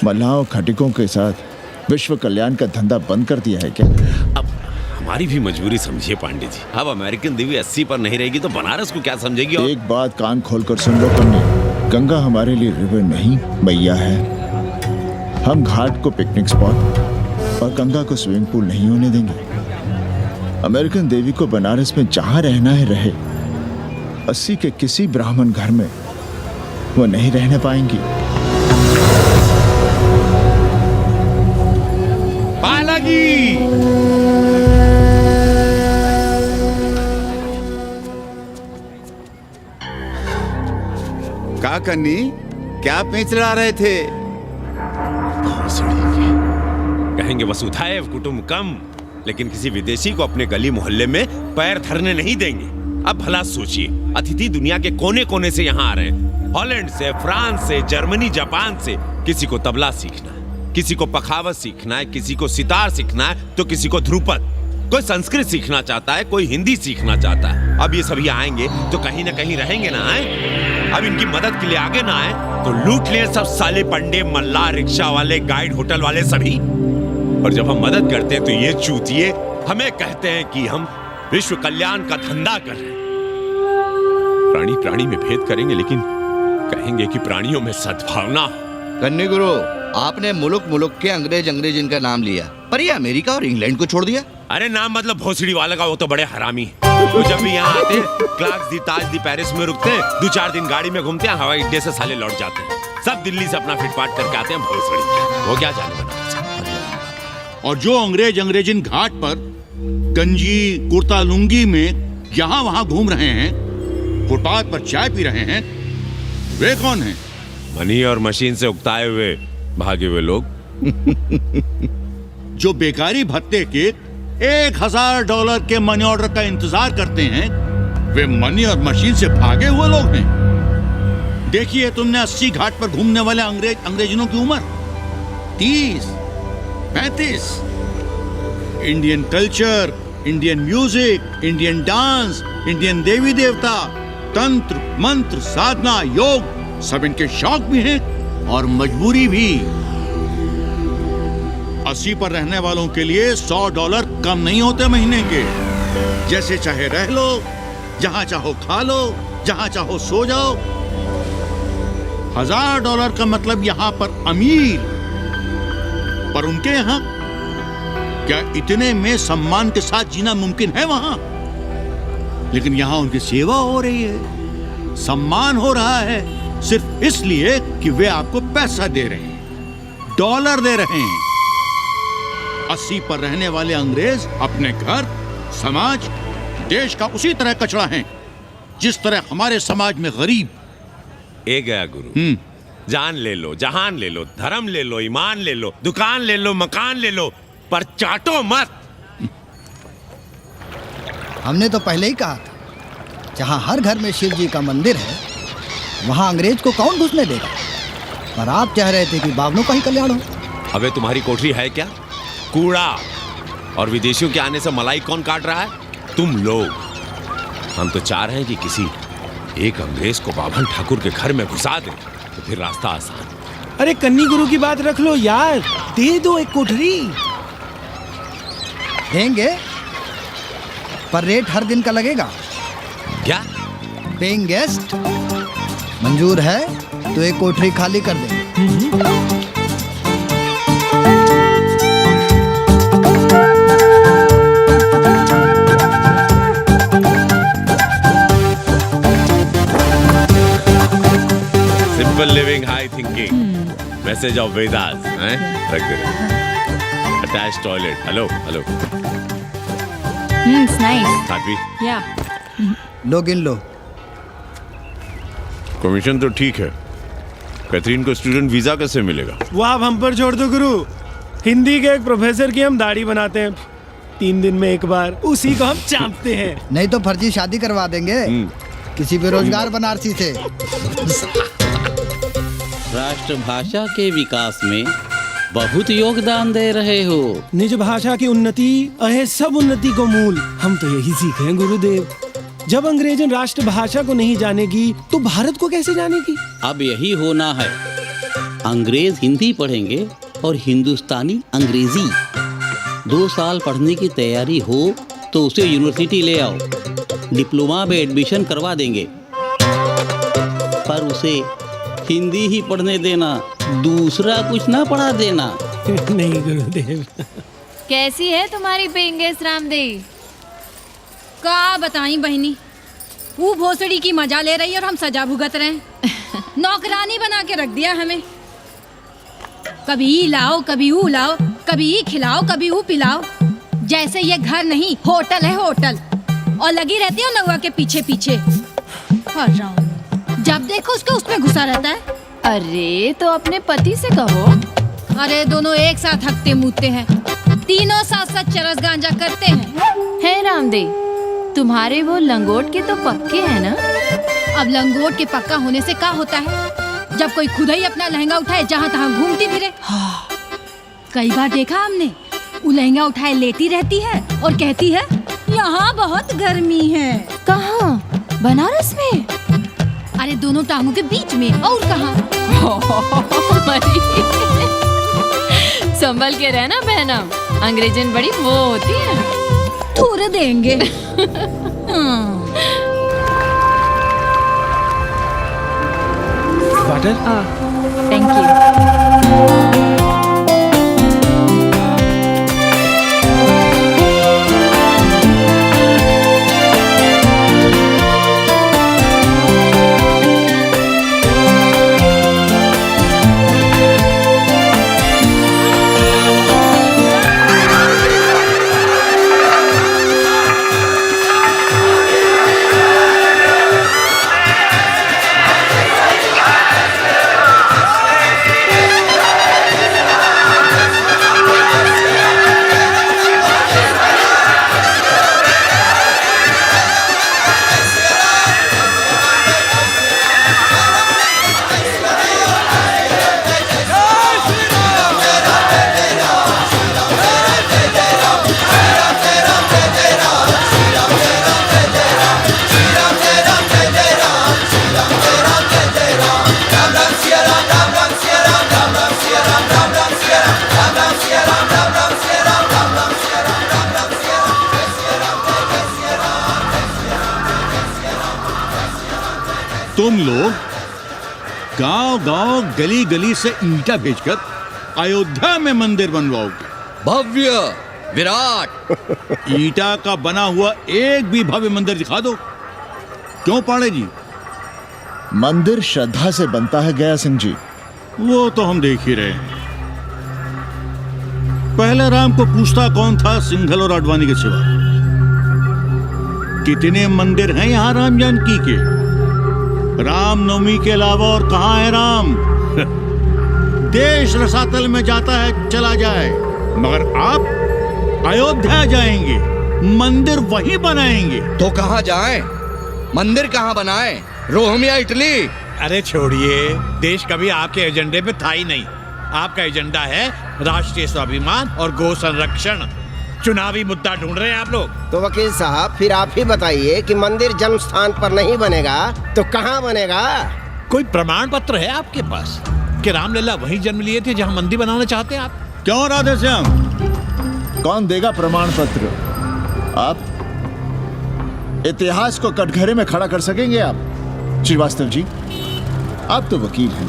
मल्लाहों खटिकों के साथ विश्व कल्याण का धंधा बंद कर दिया है क्या? अब हमारी भी मजबूरी समझिए पांडे जी। अब अमेरिकन देवी 80 पर नहीं रहेगी तो बनारस को क्या समझेगी? और एक बात कान खोलकर सुन लो कन्नी, गंगा हमारे लिए रिवर नहीं मैया है। हम घाट को पिकनिक स्पॉट और गंगा को स्विमिंग पूल नहीं होने देंगे। अमेरिकन देवी को बनारस में जहां रहना है रहे। 80 के किसी ब्राह्मण घर में वो नहीं रहने पाएंगी। पालागी का कन्नी, क्या पेंच ला रहे थे? कहेंगे वसुधैव कुटुंबकम, लेकिन किसी विदेशी को अपने गली मोहल्ले में पैर धरने नहीं देंगे। अब भला सोचिए, अतिथि दुनिया के कोने कोने से यहाँ आ रहे हैं। हॉलैंड से, फ्रांस से, जर्मनी, जापान से। किसी को तबला सीखना है, किसी को पखावत सीखना है, किसी को सितार सीखना है, तो किसी को ध्रुपद। कोई संस्कृत सीखना चाहता है, कोई हिंदी सीखना चाहता है। अब ये सभी आएंगे तो कहीं ना कहीं रहेंगे ना। आए अब इनकी मदद के लिए आगे ना आए तो लूट लिए सब साले पंडे, मल्ला, रिक्शा वाले, गाइड, होटल वाले सभी। और जब हम मदद करते हैं तो ये चूतिए हमें कहते हैं कि हम विश्व कल्याण का धंधा कर रहे हैं। प्राणी प्राणी में भेद करेंगे, लेकिन कहेंगे कि प्राणियों में सद्भावना। कन्नी गुरु, आपने मुल्क मुल्क के अंग्रेज इनका नाम लिया, पर ये अमेरिका और इंग्लैंड को छोड़ दिया। अरे नाम मतलब भोसड़ी वाला का, वो तो बड़े हरामी है। वो जब भी यहाँ आते क्लार्क्स दी, ताज दी, पेरिस में रुकते हैं, 2-4 दिन गाड़ी में घूमते हैं, हवाई अड्डे से साले लौट जाते हैं। सब दिल्ली से अपना फिटपाट करके आते हैं भोसड़ी। वो क्या जाने बना। और जो अंग्रेजिन घाट पर गंजी कुर्ता लुंगी में यहाँ वहाँ घूम रहे हैं, फुटपाथ पर चाय पी रहे हैं, वे कौन हैं? मनी और मशीन से उकताए हुए भागे हुए लोग। जो बेकारी भत्ते के $1000 के मनी ऑर्डर का इंतजार करते हैं, वे मनी और मशीन से भागे हुए लोग हैं। देखिए, तुमने 80 घाट पर घूमने वाले अंग्रेजनों की उम्र 30-35। Indian culture, Indian music, Indian dance, Indian देवी देवता, तंत्र मंत्र, साधना, योग, सब इनके शौक भी हैं और मजबूरी भी। 80 पर रहने वालों के लिए $100 कम नहीं होते महीने के। जैसे चाहे रह लो, जहां चाहो खा लो, जहां चाहो सो जाओ। $1000 का मतलब यहां पर अमीर, पर उनके यहां क्या इतने में सम्मान के साथ जीना मुमकिन है वहां? लेकिन यहां उनकी सेवा हो रही है, सम्मान हो रहा है, सिर्फ इसलिए कि वे आपको पैसा दे रहे हैं, डॉलर दे रहे हैं। अस्सी पर रहने वाले अंग्रेज अपने घर, समाज, देश का उसी तरह कचरा हैं जिस तरह हमारे समाज में गरीब। ए गया गुरु, जान ले लो, जहान ले लो, धर्म ले लो, ईमान ले लो, दुकान ले लो, मकान ले लो, पर चाटो मत। हमने तो पहले ही कहा था, जहाँ हर घर में शिव जी का मंदिर है वहाँ अंग्रेज को कौन घुसने देगा। पर आप चाह रहे थे कि बावनों का ही कल्याण हो। अबे तुम्हारी कोठरी है क्या? कूड़ा। और विदेशियों के आने से मलाई कौन काट रहा है? तुम लोग। हम तो चाह रहे हैं कि किसी एक अंग्रेज को बाभन ठाकुर के घर में घुसा दे तो फिर रास्ता आसान। अरे कन्नी गुरु की बात रख लो यार, दे दो एक कोठरी। देंगे, पर रेट हर दिन का लगेगा। क्या? पेइंग गेस्ट मंजूर है तो एक कोठरी खाली कर देंगे। Simple living, high thinking, message of Vedas हैं? रख दे। Attach toilet. Hello hello. It's nice. Happy? Yeah. लो गिन लो। कमीशन तो ठीक है, कैथरीन को स्टूडेंट वीजा कैसे मिलेगा? वो आप हम पर छोड़ दो गुरु। हिंदी के एक प्रोफेसर की हम दाढ़ी बनाते हैं 3 दिन में एक बार, उसी को हम चापते हैं। नहीं तो फर्जी शादी करवा देंगे किसी बेरोजगार बनारसी से। राष्ट्रभाषा के विकास में बहुत योगदान दे रहे हो। निज भाषा की उन्नति अहे सब उन्नति को मूल। हम तो यही सीखे हैं गुरुदेव। जब अंग्रेजन राष्ट्रभाषा को नहीं जानेगी तो भारत को कैसे जानेगी? अब यही होना है। अंग्रेज हिंदी पढ़ेंगे और हिंदुस्तानी अंग्रेजी। 2 साल पढ़ने की तैयारी हो तो उसे यूनिवर्सिटी ले आओ, डिप्लोमा में एडमिशन करवा देंगे। पर उसे हिंदी ही पढ़ने देना, दूसरा कुछ ना पढ़ा देना। नहीं गुरुदेव। कैसी है तुम्हारी पेइंग गेस्ट रामदेव? का बताई बहनी, वो भोसड़ी की मजा ले रही है और हम सजा भुगत रहे हैं। नौकरानी बना के रख दिया हमें। कभी ई लाओ, कभी ऊ लाओ, कभी ई खिलाओ, कभी ऊ पिलाओ। जैसे ये घर नहीं होटल है होटल। और लगी रहती है नौवा के पीछे पीछे। जब देखो उसको उसमें घुसा रहता है। अरे तो अपने पति से कहो। अरे दोनों एक साथ हकते मुँहते हैं, तीनों साथ साथ चरस गांजा करते हैं। है रामदेव, तुम्हारे वो लंगोट के तो पक्के हैं ना? अब लंगोट के पक्का होने से क्या होता है जब कोई खुद ही अपना लहंगा उठाए जहाँ तहाँ घूमती फिरे। कई बार देखा हमने, वो लहंगा उठाए लेटी रहती है और कहती है यहाँ बहुत गर्मी है। कहाँ? बनारस में? अरे दोनों टांगों के बीच में। और कहाँ? संभल के रहना बहनम, अंग्रेजन बड़ी वो होती है। थोड़े देंगे। वाटर? Thank you. तुम लोग गांव गांव गली गली से ईंटा भेजकर अयोध्या में मंदिर बनवाओगे। भव्य विराट ईंटा का बना हुआ एक भी भव्य मंदिर दिखा दो। क्यों पाड़े जी? मंदिर श्रद्धा से बनता है गया सिंह जी। वो तो हम देख ही रहे हैं। पहले राम को पूछता कौन था सिंघल और आडवाणी के सिवा। कितने मंदिर हैं यहाँ राम जानकी के? रामनवमी के अलावा और कहाँ है राम? देश रसातल में जाता है चला जाए, मगर आप अयोध्या जाएंगे, मंदिर वहीं बनाएंगे। तो कहाँ जाएं? मंदिर कहाँ बनाएं? रोम या इटली? अरे छोड़िए, देश कभी आपके एजेंडे पे था ही नहीं। आपका एजेंडा है राष्ट्रीय स्वाभिमान और गौ संरक्षण। चुनावी मुद्दा ढूंढ रहे हैं आप लोग। तो वकील साहब फिर आप ही बताइए कि मंदिर जन्म स्थान पर नहीं बनेगा तो कहाँ बनेगा? कोई प्रमाण पत्र है आपके पास कि रामलला वहीं जन्म लिए थे जहाँ मंदिर बनाना चाहते हैं आप? क्यों राधे श्याम? कौन देगा प्रमाण पत्र? आप इतिहास को कटघरे में खड़ा कर सकेंगे आप? श्रीवास्तव जी, आप तो वकील हैं,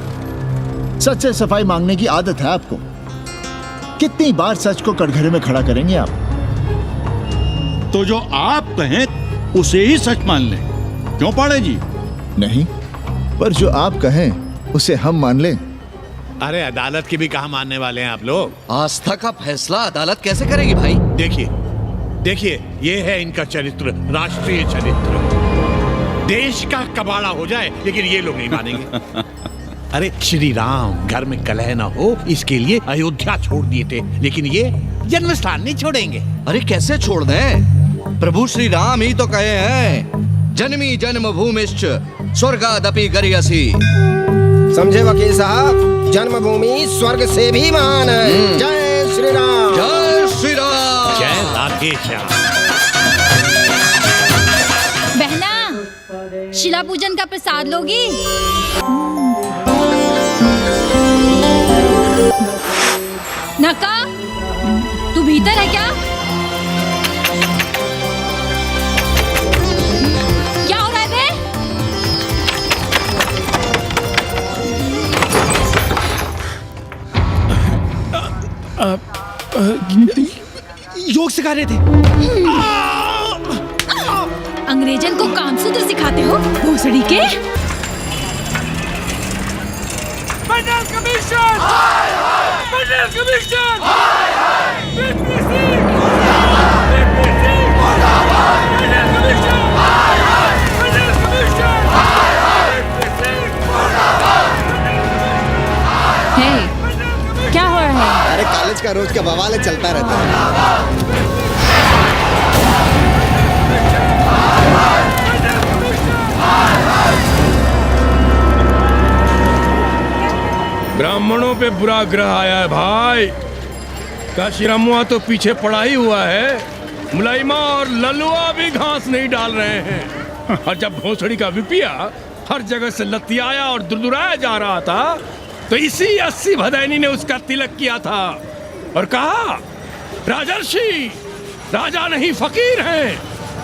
सच से सफाई मांगने की आदत है आपको। कितनी बार सच को कटघरे में खड़ा करेंगे आप? तो जो आप कहें उसे ही सच मान लें, क्यों पाड़े जी? नहीं, पर जो आप कहें उसे हम मान लें। अरे अदालत की भी कहाँ मानने वाले हैं आप लोग? आस्था का फैसला अदालत कैसे करेगी भाई? देखिए, ये है इनका चरित्र, राष्ट्रीय चरित्र। देश का कबाड़ा हो जाए लेकिन ये लोग नहीं मानेंगे। अरे श्री राम घर में कलह ना हो इसके लिए अयोध्या छोड़ दिए थे, लेकिन ये जन्म स्थान नहीं छोड़ेंगे। अरे कैसे छोड़ दें? प्रभु श्री राम ही तो कहे हैं, जन्मी जन्मभूमिश्च स्वर्गादपि गरियसी। समझे वकील साहब, जन्मभूमि स्वर्ग से भी महान है। जय श्री राम। जय श्री राम। जय राधे श्याम। बहना, शिला पूजन का प्रसाद लोगी? नका, तू भीतर है क्या? क्या हो रहा है बे? योग सिखा रहे थे। अंग्रेजन को कामसूत्र सिखाते हो, भोसड़ी के? मंडल कमीशन! मंडल कमीशन! क्या हो रहा है? अरे कॉलेज का रोज का बवाल चलता रहता है। ब्राह्मणों पे बुरा ग्रह आया है भाई। काशीरामुआ तो पीछे पड़ा ही हुआ है, मुलाइमा और ललुआ भी घास नहीं डाल रहे हैं। और जब भोसड़ी का विपिया हर जगह से लतियाया और दुरदुराया जा रहा था, तो इसी 80 भदैनी ने उसका तिलक किया था और कहा, राजर्षि राजा नहीं फकीर हैं,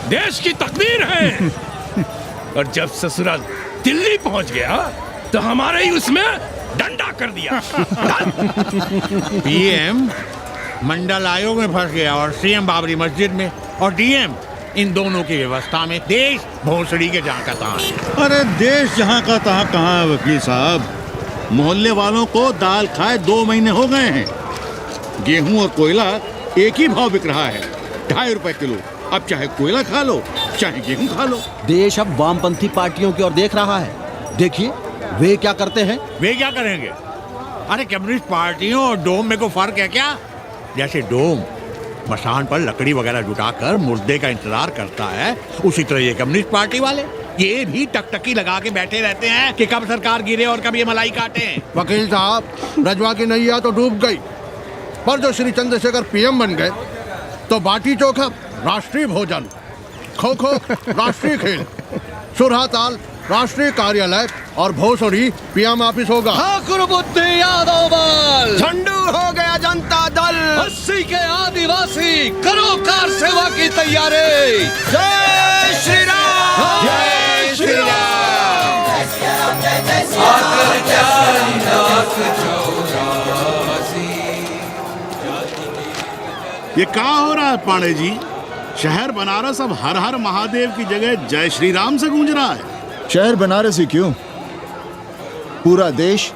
देश की तकदीर हैं। और जब ससुराल दिल्ली पहुंच गया तो हमारे ही उसमें डंडा कर दिया। पीएम मंडल आयोग में फंस गया और सीएम बाबरी मस्जिद में, और डीएम इन दोनों की व्यवस्था में। देश भोसड़ी के जहाँ का तहाँ है। अरे देश जहाँ का तहाँ कहाँ है वकील साहब? मोहल्ले वालों को दाल खाए 2 महीने हो गए हैं। गेहूं और कोयला एक ही भाव बिक रहा है, 2.5 रुपए किलो। अब चाहे कोयला खा लो चाहे गेहूं खा लो। देश अब वामपंथी पार्टियों की ओर देख रहा है। देखिए वे क्या करते हैं। वे क्या करेंगे? अरे कम्युनिस्ट पार्टियों और डोम में को फर्क है क्या? जैसे डोम मसान पर लकड़ी वगैरह जुटाकर मुर्दे का इंतजार करता है, उसी तरह ये कम्युनिस्ट पार्टी वाले ये भी टकटकी लगा के बैठे रहते हैं कि कब सरकार गिरे और कब ये मलाई काटे। वकील साहब, रजवा की नैया तो डूब गई, पर जो श्री चंद्रशेखर पीएम बन गए तो बाटी चोखा राष्ट्रीय भोजन, खो खो राष्ट्रीय खेल, सुरहा ताल राष्ट्रीय कार्यालय और भोसड़ी पीएम ऑफिस होगा। ठाकुर बुद्धि यादव बल, झंडू हो गया जनता दल, 80 के आदिवासी करो कार सेवा की तैयारी। जय श्री राम। जय श्री राम। ये क्या हो रहा है पांडे जी? शहर बनारस अब हर हर महादेव की जगह जय श्री राम से गूंज रहा है। शहर बनारस ही क्यों, पूरा देश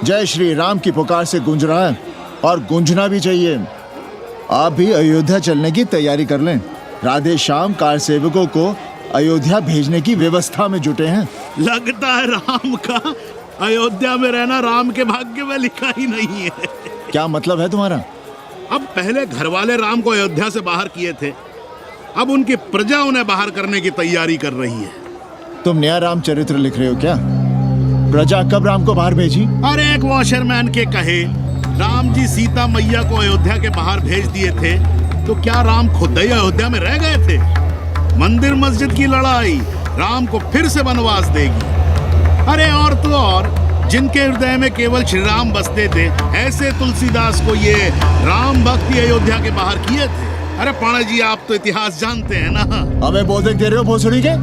जय श्री राम की पुकार से गूंज रहा है और गूंजना भी चाहिए। आप भी अयोध्या चलने की तैयारी कर लें। राधे श्याम कार सेवकों को अयोध्या भेजने की व्यवस्था में जुटे हैं। लगता है राम का अयोध्या में रहना राम के भाग्य में लिखा ही नहीं है। क्या मतलब है तुम्हारा? अब पहले घर वाले राम को अयोध्या से बाहर किए थे, अब उनकी प्रजा उन्हें बाहर करने की तैयारी कर रही है। तुम नया रामचरित्र लिख रहे हो क्या? प्रजा कब राम को बाहर भेजी? अरे एक वॉशरमैन के कहे राम जी सीता मैया को अयोध्या के बाहर भेज दिए थे, तो क्या राम खुद ही अयोध्या में रह गए थे? मंदिर मस्जिद की लड़ाई राम को फिर से वनवास देगी। अरे और तो और, जिनके हृदय में केवल श्री राम बसते थे, ऐसे तुलसीदास को ये राम भक्ति अयोध्या के बाहर किए थे। अरे पाणा जी, आप तो इतिहास जानते हैं ना। हमें बोधक दे रहे हो भोसड़ी के?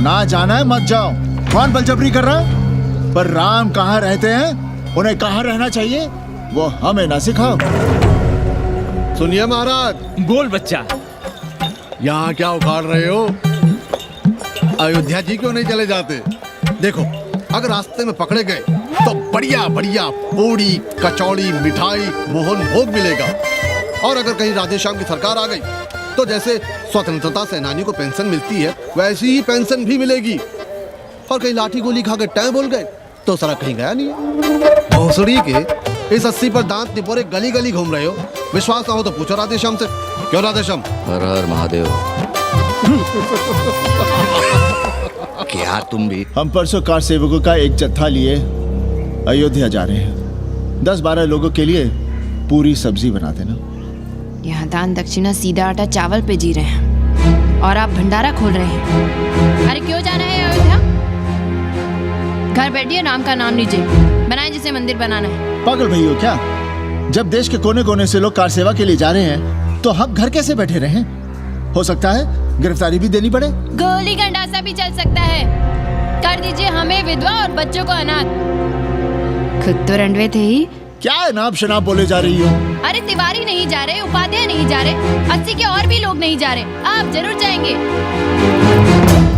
ना जाना है मत जाओ। कौन बलजबरी कर रहा है? पर राम कहाँ रहते हैं, उन्हें कहाँ रहना चाहिए, वो हमें ना सिखाओ। सुनिए महाराज। बोल बच्चा। यहाँ क्या उखाड़ रहे हो? अयोध्या जी क्यों नहीं चले जाते? देखो, अगर रास्ते में पकड़े गए तो बढ़िया बढ़िया पूड़ी कचौड़ी मिठाई मोहन भोग मिलेगा। और अगर कहीं राधे श्याम की सरकार आ गई तो जैसे स्वतंत्रता सेनानी को पेंशन मिलती है, वैसी ही पेंशन भी मिलेगी। और कहीं लाठी गोली खा के टै बोल गए तो सारा कहीं गया नहीं है। भोसड़ी के इस 80 पर दांत निपोरे गली गली घूम रहे हो। विश्वास ना हो तो पूछो राधे श्याम से। क्यों राधे श्याम? हर हर महादेव। क्या तुम भी? हम परसों कार सेवकों का एक जत्था लिए अयोध्या जा रहे हैं। 10-12 लोगों के लिए पूरी सब्जी बना देना। यहाँ दान दक्षिणा सीधा आटा चावल पे जी रहे हैं और आप भंडारा खोल रहे हैं। अरे क्यों जाना है अयोध्या? घर बैठिए, राम का नाम लीजिए, बनाए जिसे मंदिर बनाना है। पागल भई हो क्या? जब देश के कोने कोने से लोग कार सेवा के लिए जा रहे हैं तो हम घर कैसे बैठे रहें? हो सकता है गिरफ्तारी भी देनी पड़े। गोली गंडासा भी चल सकता है। कर दीजिए हमें विधवा और बच्चों को अनाथ। खुद तो रंडवे थे ही। क्या नाप शनाप बोले जा रही हो? अरे तिवारी नहीं जा रहे, उपाध्याय नहीं जा रहे, 80 के और भी लोग नहीं जा रहे। आप जरूर जाएंगे।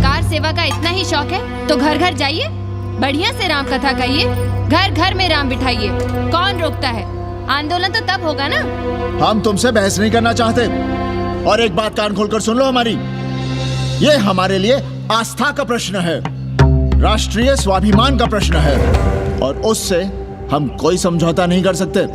कार सेवा का इतना ही शौक है तो घर घर जाइए, बढ़िया से राम कथा कहिए, घर घर में राम बिठाइए। कौन रोकता है? आंदोलन तो तब होगा ना। हम तुमसे बहस नहीं करना चाहते। और एक बात कान खोलकर सुन लो हमारी, ये हमारे लिए आस्था का प्रश्न है, राष्ट्रीय स्वाभिमान का प्रश्न है, और उससे हम कोई समझौता नहीं कर सकते।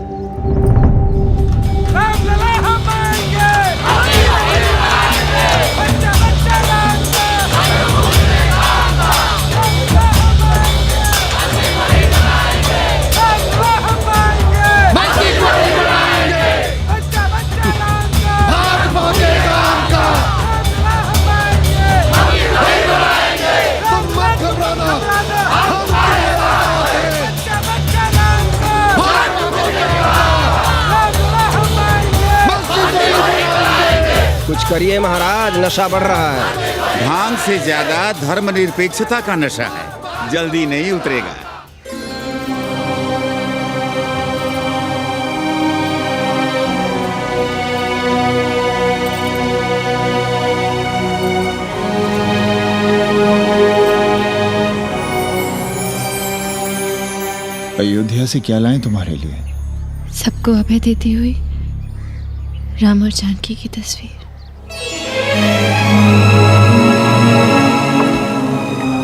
कुछ करिए महाराज, नशा बढ़ रहा है। भांग से ज्यादा धर्मनिरपेक्षता का नशा है, जल्दी नहीं उतरेगा। अयोध्या से क्या लाएं तुम्हारे लिए? सबको अभय देती हुई राम और जानकी की तस्वीर।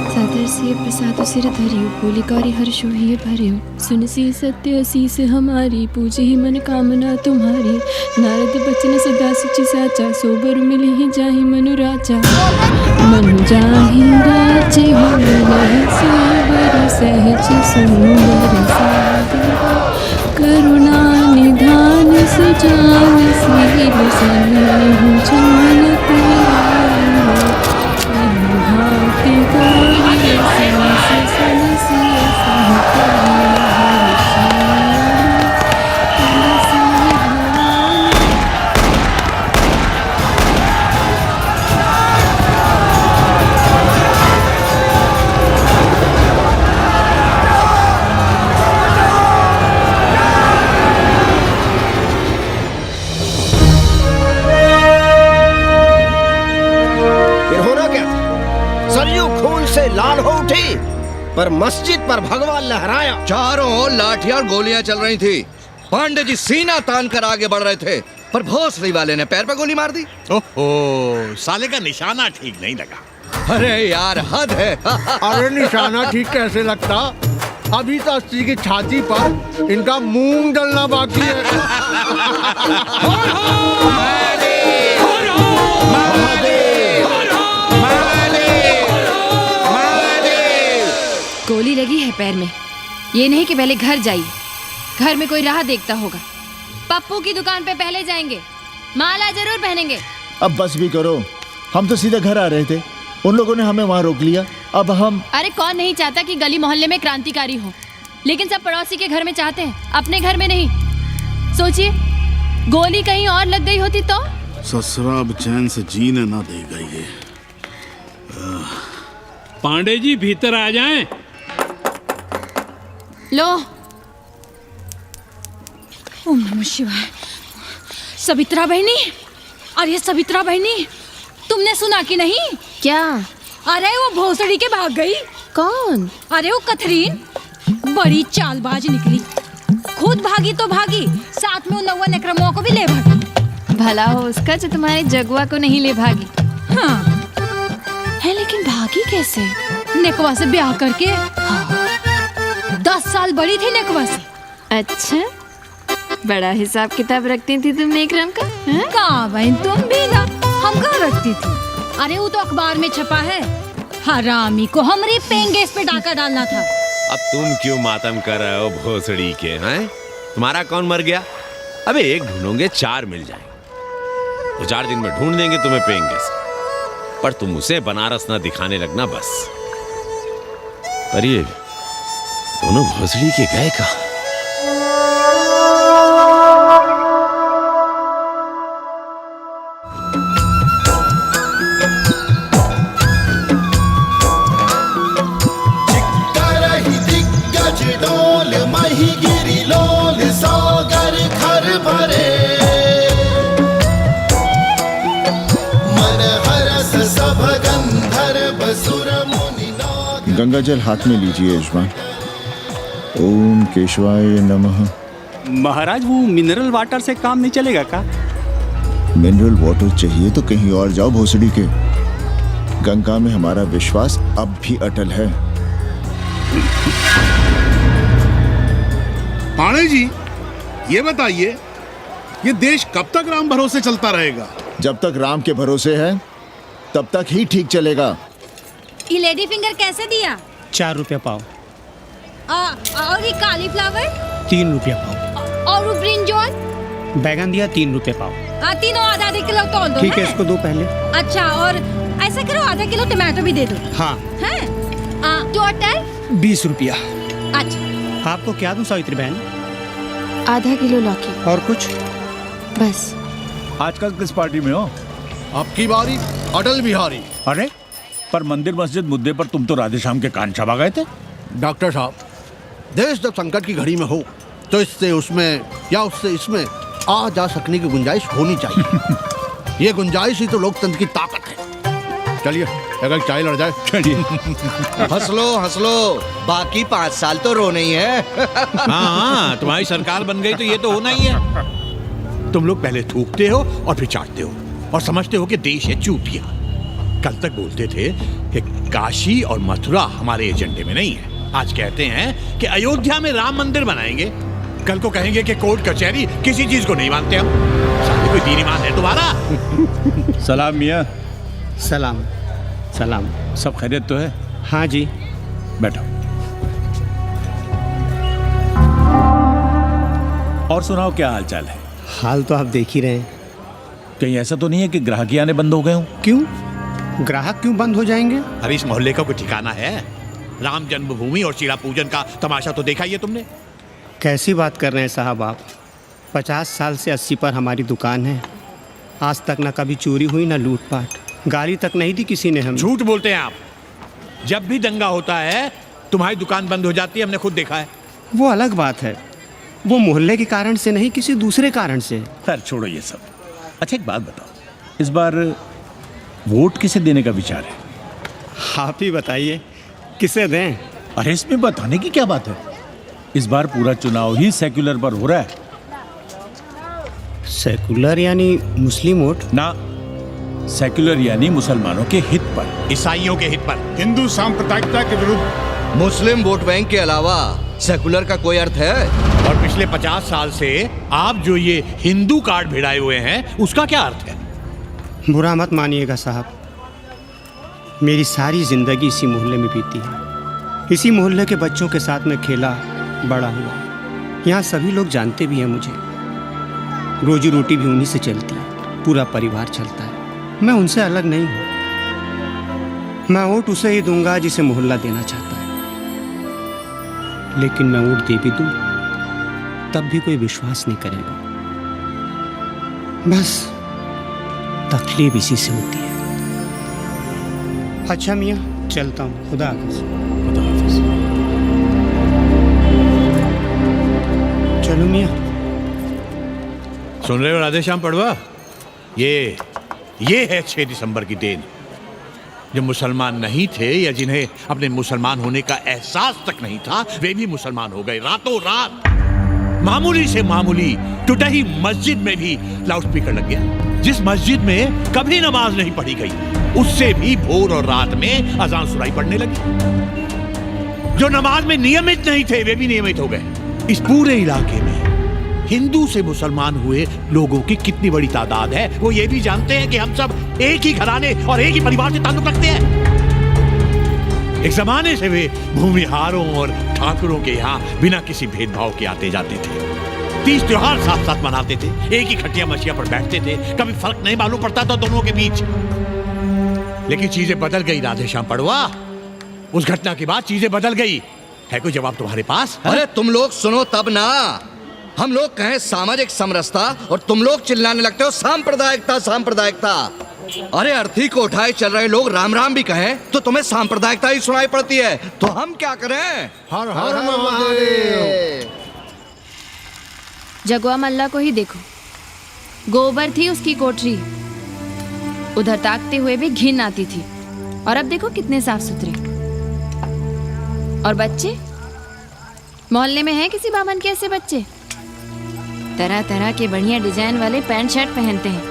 सादर से प्रसाद सिर धरियो, बोली कौरी हर्षो ही भरियो, सुन सी सत्य असीस हमारी, पूजे ही मन कामना तुम्हारी। नारद बचन सदा सच साचा, सोबर मिली ही जाहि मनु राजा। मनु जाहि राजे हो सोबर, सहज सुंदर सादर, करुणा निधान सुजान सील सनेहु जानते भांति गौरी सांस सनसिय लाल हो उठी, पर मस्जिद पर भगवा लहराया। चारों ओर लाठियां और गोलियां चल रही थी। पांडे जी सीना तान कर आगे बढ़ रहे थे। पर भोसड़ी वाले ने पैर पे गोली मार दी। ओहो, साले का निशाना ठीक नहीं लगा। अरे यार हद है। अरे निशाना ठीक कैसे लगता? अभी तो 80 की छाती पर इनका मूंग डलना बाकी है। गोली लगी है पैर में, ये नहीं कि पहले घर जाइए, घर में कोई राह देखता होगा। पप्पू की दुकान पे पहले जाएंगे, माला जरूर पहनेंगे। अब बस भी करो, हम तो सीधे घर आ रहे थे, उन लोगों ने हमें वहाँ रोक लिया। अब हम अरे कौन नहीं चाहता कि गली मोहल्ले में क्रांतिकारी हो, लेकिन सब पड़ोसी के घर में चाहते हैं, अपने घर में नहीं। सोचिए, गोली कहीं और लग गई होती तो? ससुरा अब चैन से जीने ना देगा ये। पांडे जी भीतर आ जाएं। लो। ओम नमः शिवाय। सवित्रा बहनी, अरे सवित्रा बहनी, तुमने सुना कि नहीं? क्या? अरे वो भोसड़ी के भाग गई। कौन? अरे वो कथरीन, बड़ी चालबाज निकली। खुद भागी तो भागी, साथ में उन 90 अक्रमों को भी ले भागी। भला हो उसका जो तुम्हारे जगुआ को नहीं ले भागी। हाँ है, लेकिन भागी कैसे? नेकवा से ब्याह करके। हाँ। 10 साल बड़ी थी नेकवा से। अच्छा, बड़ा हिसाब किताब रखती थी तुम नेकरम का? कहाँ बहन, तुम भी ना, हम कहाँ रखती थी? अरे वो तो अखबार में छपा है, हरामी को हमरे पेंगेस पे डाका डालना था। अब तुम क्यों मातम कर रहे हो भोसड़ी के? हैं, तुम्हारा कौन मर गया? अबे एक ढूंढोगे 4 मिल जाएंगे, तो 4 दिन में ढूंढ देंगे तुम्हें पेंगेस, पर तुम उसे बनारस ना दिखाने लगना बस। पर ये दोनों भोसड़ी के गए कहाँ? गंगा जल हाथ में लीजिए यजमान। ओम केशवाय नमः। महाराज वो मिनरल वाटर से काम नहीं चलेगा का? मिनरल वाटर चाहिए तो कहीं और जाओ भोसड़ी के। गंगा में हमारा विश्वास अब भी अटल है। पाणे जी, ये बताइए, ये देश कब तक राम भरोसे चलता रहेगा? जब तक राम के भरोसे है तब तक ही ठीक चलेगा। ये लेडी फिंगर कैसे दिया? 4 रुपया पाव। और ये कालीफ्लावर? 3 रुपया पाव। और वो ब्रिंजॉल? बैगन दिया 3 रुपये पाव। तीनों आधा किलो तोल दो। ठीक है, इसको दो पहले। अच्छा, और ऐसा करो आधा किलो टमाटो भी दे दो। हाँ। टोटल 20 रुपया। अच्छा, आपको क्या दूं सावित्री बहन? आधा किलो लौकी। और कुछ? बस। आजकल किस पार्टी में हो? आपकी बारी अटल बिहारी। अरे पर मंदिर मस्जिद मुद्दे पर तुम तो राधे श्याम के कान चबा गए थे। डॉक्टर साहब, देश जब संकट की घड़ी में हो तो इससे उसमें या उससे इसमें आ जा सकने की गुंजाइश होनी चाहिए। ये गुंजाइश ही तो लोकतंत्र की ताकत है। चलिए अगर चाय लड़ जाए। चलिए। हंस लो, बाकी 5 साल तो रोना ही है। हाँ, तुम्हारी सरकार बन गई तो ये तो होना ही है। तुम लोग पहले थूकते हो और फिर चाटते हो और समझते हो कि देश है चूतिया। कल तक बोलते थे कि काशी और मथुरा हमारे एजेंडे में नहीं है, आज कहते हैं कि अयोध्या में राम मंदिर बनाएंगे, कल को कहेंगे कि कोर्ट कचहरी किसी चीज को नहीं मानते हम। सामने कोई दीन ईमान है तुम्हारा? सलाम मियाँ। सलाम सलाम। सब खैरियत तो है? हाँ जी। बैठो। और सुनाओ, क्या हाल चाल है? हाल तो आप देख ही रहे हैं। कहीं ऐसा तो नहीं है कि ग्राहकी आने बंद हो गए हों? क्यों? ग्राहक क्यों बंद हो जाएंगे? अरे इस मोहल्ले का कोई ठिकाना है? राम जन्मभूमि और शीला पूजन का तमाशा तो देखा ही है तुमने। कैसी बात कर रहे हैं साहब आप? 50 साल से 80 पर हमारी दुकान है, आज तक ना कभी चोरी हुई ना लूटपाट, गाली तक नहीं दी किसी ने हमें। झूठ बोलते हैं आप। जब भी दंगा होता है तुम्हारी दुकान बंद हो जाती है, हमने खुद देखा है। वो अलग बात है, वो मोहल्ले के कारण से नहीं, किसी दूसरे कारण से। खैर छोड़ो ये सब। अच्छा एक बात बताओ, इस बार वोट किसे देने का विचार है? आप ही बताइए, किसे दें? अरे इसमें बताने की क्या बात है, इस बार पूरा चुनाव ही सेक्युलर पर हो रहा है। सेकुलर यानी मुस्लिम वोट? ना, सेक्युलर यानी मुसलमानों के हित पर, ईसाइयों के हित पर, हिंदू सांप्रदायिकता के विरुद्ध। मुस्लिम वोट बैंक के अलावा सेकुलर का कोई अर्थ है? और पिछले 50 साल से आप जो ये हिंदू कार्ड भिड़ाए हुए हैं, उसका क्या अर्थ है? बुरा मत मानिएगा साहब, मेरी सारी जिंदगी इसी मोहल्ले में बीती है। इसी मोहल्ले के बच्चों के साथ में खेला, बड़ा हुआ। यहाँ सभी लोग जानते भी हैं मुझे। रोजी रोटी भी उन्हीं से चलती है, पूरा परिवार चलता है। मैं उनसे अलग नहीं हूँ। मैं वोट उसे ही दूंगा जिसे मोहल्ला देना चाहता है, लेकिन मैं वोट दे भी दूँ तब भी कोई विश्वास नहीं करेगा। बस तकलीफ इसी से होती है। अच्छा मियाँ, चलता हूँ। खुदा हाफिज। खुदा हाफिज। चलो मियाँ। सुन रहे हो राधेश्याम पड़वा? ये है 6 दिसंबर की देन। जो मुसलमान नहीं थे या जिन्हें अपने मुसलमान होने का एहसास तक नहीं था, वे भी मुसलमान हो गए रातों रात। मामूली से मामूली टूटी मस्जिद में भी लाउडस्पीकर लग गया। जिस मस्जिद में कभी नमाज नहीं पढ़ी गई, उससे भी भोर और रात में अजान सुनाई पड़ने लगी। जो नमाज में नियमित नहीं थे, वे भी नियमित हो गए। इस पूरे इलाके में हिंदू से मुसलमान हुए लोगों की कितनी बड़ी तादाद है, वो ये भी जानते हैं कि हम सब एक ही घराने और एक ही परिवार से ताल्लुक रखते हैं। एक जमाने से वे भूमिहारों और ठाकुरों के यहाँ बिना किसी भेदभाव के आते जाते थे। 30 त्योहार साथ साथ मनाते थे, एक ही खटिया मछिया पर बैठते थे। कभी फर्क नहीं मालूम पड़ता था दोनों के बीच। लेकिन चीजें बदल गई राधेश्याम पड़वा। उस घटना के बाद चीजें बदल गई। है कोई जवाब तुम्हारे पास? अरे तुम लोग सुनो तब ना। हम लोग कहें सामाजिक समरसता और तुम लोग चिल्लाने लगते हो सांप्रदायिकता सांप्रदायिकता। अरे अर्थी को उठाए चल रहे लोग राम राम भी कहें तो तुम्हें सांप्रदायिकता ही सुनाई पड़ती है। तो हम क्या करें? हर हर महादेव। जगुआ मल्ला को ही देखो, गोबर थी उसकी कोठरी, उधर ताकते हुए भी घिन आती थी। और अब देखो कितने साफ सुथरे। और बच्चे, मोहल्ले में हैं किसी बामन के ऐसे बच्चे? तरह तरह के बढ़िया डिजाइन वाले पैंट शर्ट पहनते हैं।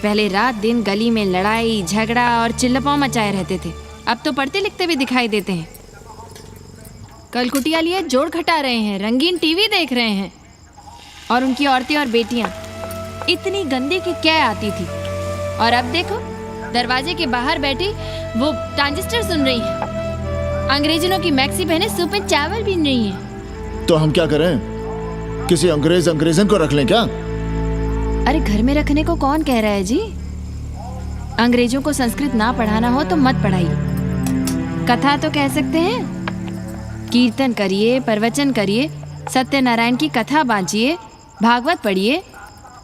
पहले रात दिन गली में लड़ाई झगड़ा और चिल्लपाव मचाए रहते थे, अब तो पढ़ते लिखते भी दिखाई देते हैं। कल कुटिया लिए जोड़ खटा रहे हैं, रंगीन टीवी देख रहे हैं। और उनकी औरतें और बेटियां इतनी गंदी की क्या आती थी। और अब देखो दरवाजे के बाहर बैठी वो ट्रांजिस्टर सुन रही है। अंग्रेजनों की मैक्सी बहनें सूप में चावल भी नहीं है। तो हम क्या करें? किसी अंग्रेजन को रख लें क्या? अरे घर में रखने को कौन कह रहा है जी? अंग्रेजों को संस्कृत ना पढ़ाना हो तो मत पढ़ाइए। कथा तो कह सकते हैं, कीर्तन करिए, प्रवचन करिए, सत्यनारायण की कथा बांचिए, भागवत पढ़िए।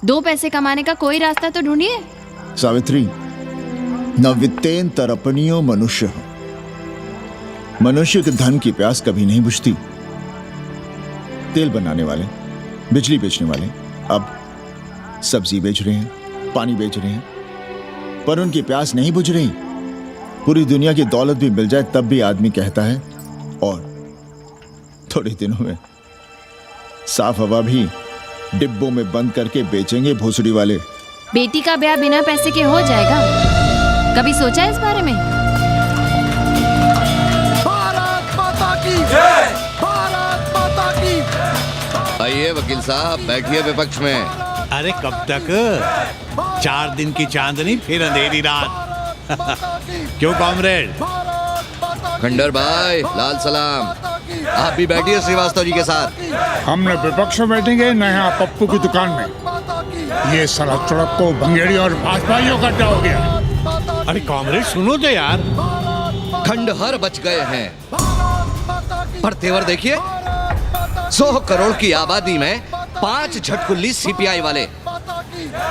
2 पैसे कमाने का कोई रास्ता तो ढूंढिए। सावित्री, न वित्तेन तरपणियो मनुष्य। मनुष्य के धन की प्यास कभी नहीं बुझती। तेल बनाने वाले, बिजली बेचने वाले अब सब्जी बेच रहे हैं, पानी बेच रहे हैं, पर उनकी प्यास नहीं बुझ रही। पूरी दुनिया की दौलत भी मिल जाए तब भी आदमी कहता है और थोड़े दिनों में साफ हवा भी डिब्बों में बंद करके बेचेंगे भोसड़ी वाले। बेटी का ब्याह बिना पैसे के हो जाएगा? कभी सोचा है इस बारे में? भारत माता की जय। भारत माता की। आइए वकील साहब, बैठिए विपक्ष में। अरे कब तक? 4 दिन की चांदनी फिर अंधेरी रात। क्यों कॉमरेड? खंडर भाई, लाल सलाम। आप भी बैठिए श्रीवास्तव जी के साथ। हमने विपक्ष में बैठेंगे न यहाँ पप्पू की दुकान में। ये सड़क सड़क को भंगेड़ी और भाजपाइयों का अड्डा हो गया। अरे कॉमरेड सुनो तो यार। खंडहर बच गए हैं, पर तेवर देखिए, 100 करोड़ की आबादी में 5 झटकुल्ली सीपीआई वाले।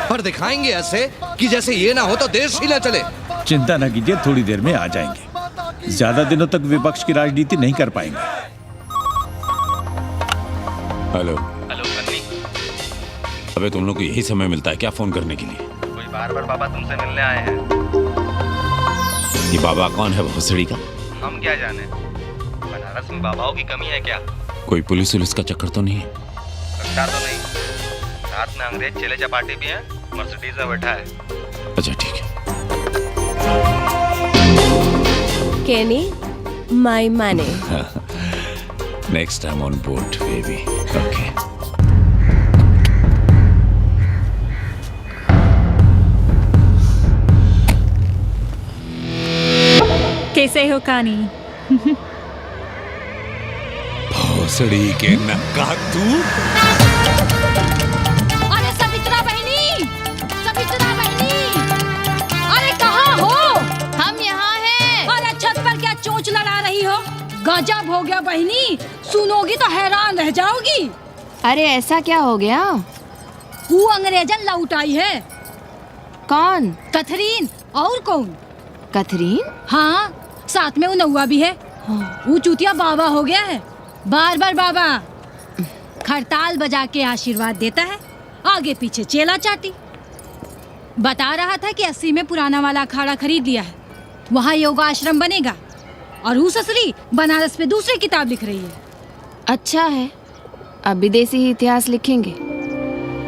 पर दिखाएंगे ऐसे कि जैसे ये ना हो तो देश ही ना चले। चिंता न कीजिए, थोड़ी देर में आ जाएंगे। ज्यादा दिनों तक विपक्ष की राजनीति नहीं कर पाएंगे। हेलो कन्नी। अबे तुम लोग को यही समय मिलता है क्या फोन करने के लिए? कोई बार बाबा तुमसे मिलने आए हैं। ये बाबा कौन है भोसड़ी का? हम क्या जाने, बनारस में बाबाओं की कमी है क्या? कोई पुलिस का चक्कर तो नहीं है? लगता तो नहीं। साथ में अंग्रेज चेले चपाटी भी हैं, मर्सिडीज में बैठा है। अच्छा ठीक है। Kenny, my money. Next time on board, baby. Okay. कैसे हो कानी? भोसड़ी के नक्का तू। अरे सवित्रा बहनी, सवित्रा बहनी, अरे कहाँ हो? हम यहाँ हैं। अरे छत पर क्या चोंच लड़ा रही हो? गजब हो गया बहनी, सुनोगी तो हैरान रह जाओगी। अरे ऐसा क्या हो गया? वो अंग्रेजन लौट आई है। कौन? कथरीन। और कौन? कथरीन? हाँ, साथ में वो नौवा भी है। वो चूतिया बाबा हो गया है। बार बार बाबा खड़ताल बजा के आशीर्वाद देता है, आगे पीछे चेला चाटी। बता रहा था कि 80 में पुराना वाला अखाड़ा खरीद लिया है, वहाँ योगा आश्रम बनेगा। और वो ससुरी बनारस में दूसरी किताब लिख रही है। अच्छा है, अब विदेशी ही इतिहास लिखेंगे,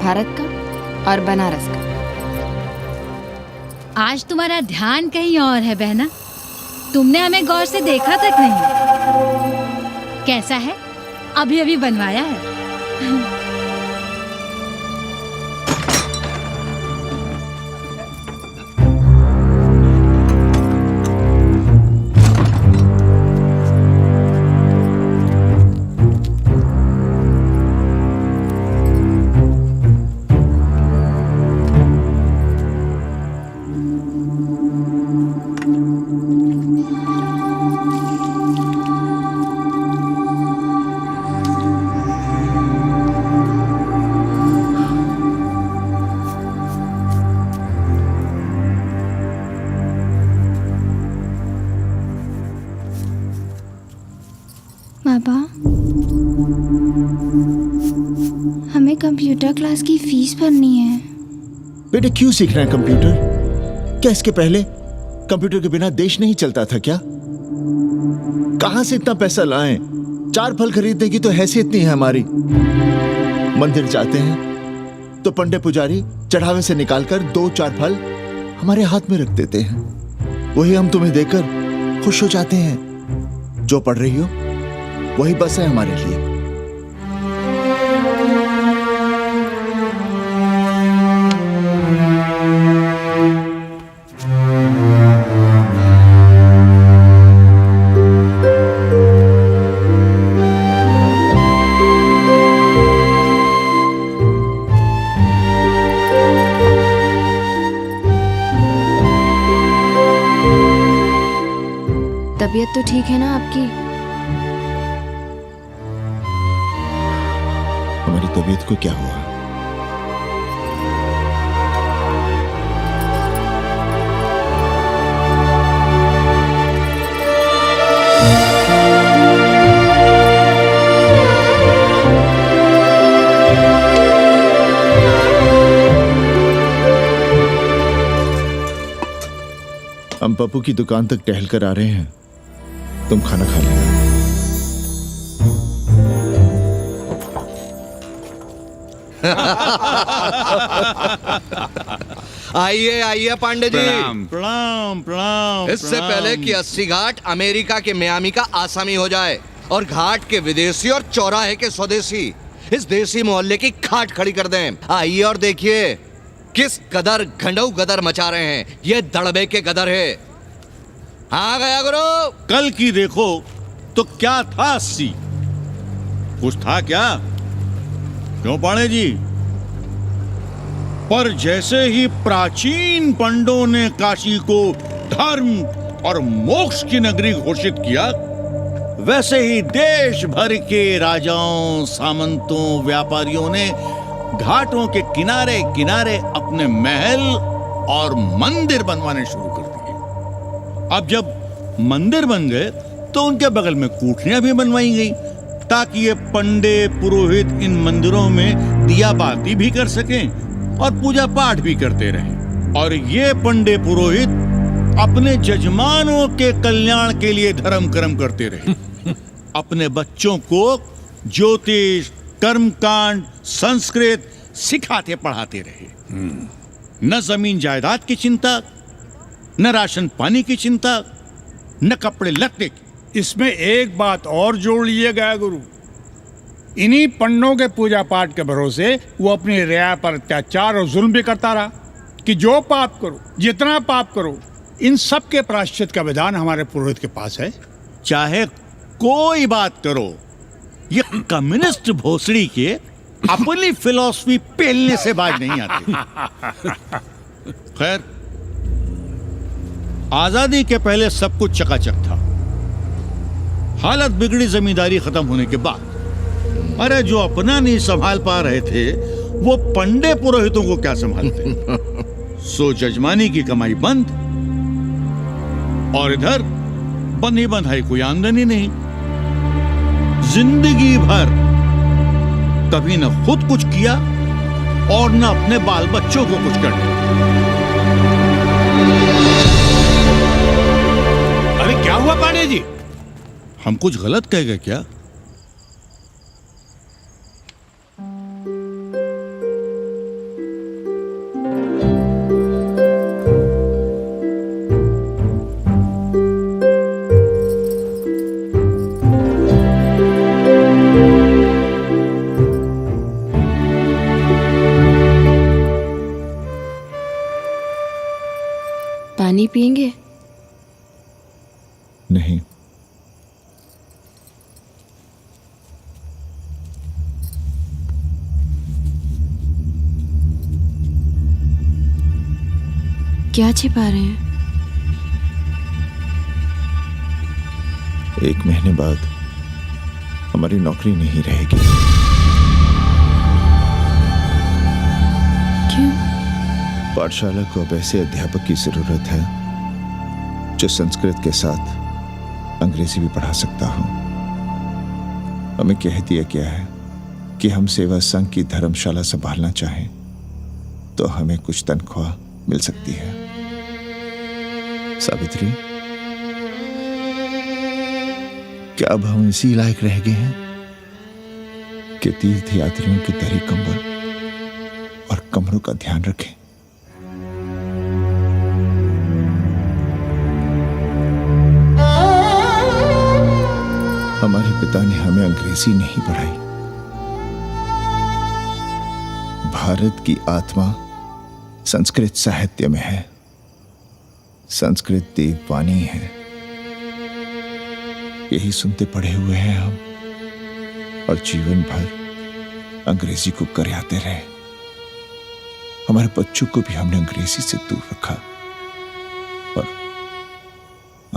भारत का और बनारस का। आज तुम्हारा ध्यान कहीं और है बहना, तुमने हमें गौर से देखा तक नहीं। कैसा है? अभी अभी बनवाया है। पापा, हमें कंप्यूटर क्लास की फीस भरनी है। बेटे क्यों सीखना है कंप्यूटर? क्या इसके पहले कंप्यूटर के बिना देश नहीं चलता था क्या? कहां से इतना पैसा लाएं? 4 फल खरीदने की तो हैसियत नहीं है हमारी। मंदिर जाते हैं तो पंडे पुजारी चढ़ावे से निकालकर 2-4 फल हमारे हाथ में रख देते हैं, वही हम तुम्हें देकर खुश हो जाते हैं। जो पढ़ रही हो वही बस है हमारे लिए। तबीयत तो ठीक है ना आपकी? हमारी तबीयत को क्या हुआ? हम पप्पू की दुकान तक टहल कर आ रहे हैं, तुम खाना खा लेना। आइए आइए पांडे जी। प्रणाम प्रणाम प्रणाम। इससे पहले कि 80 घाट अमेरिका के मियामी का आसामी हो जाए और घाट के विदेशी और चौराहे के स्वदेशी इस देसी मोहल्ले की खाट खड़ी कर दें, आइए और देखिए किस कदर घंडऊ गदर मचा रहे हैं। ये दड़बे के गदर है। हाँ गया गुरु। कल की देखो तो क्या था 80? कुछ था क्या? क्यों पांडे जी? पर जैसे ही प्राचीन पंडों ने काशी को धर्म और मोक्ष की नगरी घोषित किया, वैसे ही देश भर के राजाओं, सामंतों, व्यापारियों ने घाटों के किनारे किनारे अपने महल और मंदिर बनवाने शुरू कर दिए। अब जब मंदिर बन गए तो उनके बगल में कोठरियां भी बनवाई गई ताकि ये पंडे पुरोहित इन मंदिरों में दिया बाती भी कर सकें और पूजा पाठ भी करते रहें। और ये पंडे पुरोहित अपने जजमानों के कल्याण के लिए धर्म कर्म करते रहे। अपने बच्चों को ज्योतिष, कर्मकांड, संस्कृत सिखाते पढ़ाते रहे। न जमीन जायदाद की चिंता, न राशन पानी की चिंता, न कपड़े लत्ते की। इसमें एक बात और जोड़ लीजिएगा गुरु, इन्हीं पंडों के पूजा पाठ के भरोसे वो अपनी रिया पर अत्याचार और जुल्म भी करता रहा कि जो पाप करो, जितना पाप करो, इन सब के प्रायश्चित का विधान हमारे पुरोहित के पास है। चाहे कोई बात करो, ये कम्युनिस्ट भोसड़ी के अपनी फिलॉसफी पेलने से बाज नहीं आती। खैर, आजादी के पहले सब कुछ चकाचक था। हालत बिगड़ी जमींदारी खत्म होने के बाद। अरे जो अपना नहीं संभाल पा रहे थे वो पंडे पुरोहितों को क्या संभालते। सो जजमानी की कमाई बंद, और इधर बंधी बंधाई कोई आमदनी नहीं। जिंदगी भर कभी न खुद कुछ किया और न अपने बाल बच्चों को कुछ कर दिया। अरे क्या हुआ पांडे जी? हम कुछ गलत कह गए क्या? पानी पिएंगे? नहीं। क्या छिपा रहे हैं? 1 महीने बाद हमारी नौकरी नहीं रहेगी। क्यों? पाठशाला को अब ऐसे अध्यापक की जरूरत है जो संस्कृत के साथ अंग्रेजी भी पढ़ा सकता हो। हमें कह दिया गया है कि हम सेवा संघ की धर्मशाला संभालना चाहें तो हमें कुछ तनख्वाह मिल सकती है। सावित्री, क्या अब हम इसी लायक रह गए हैं कि तीर्थ यात्रियों की दरी कंबल और कमरों का ध्यान रखें? हमारे पिता ने हमें अंग्रेजी नहीं पढ़ाई। भारत की आत्मा संस्कृत साहित्य में है। संस्कृत देववाणी है। यही सुनते पढ़े हुए हैं हम, और जीवन भर अंग्रेजी को करियाते रहे। हमारे बच्चों को भी हमने अंग्रेजी से दूर रखा, और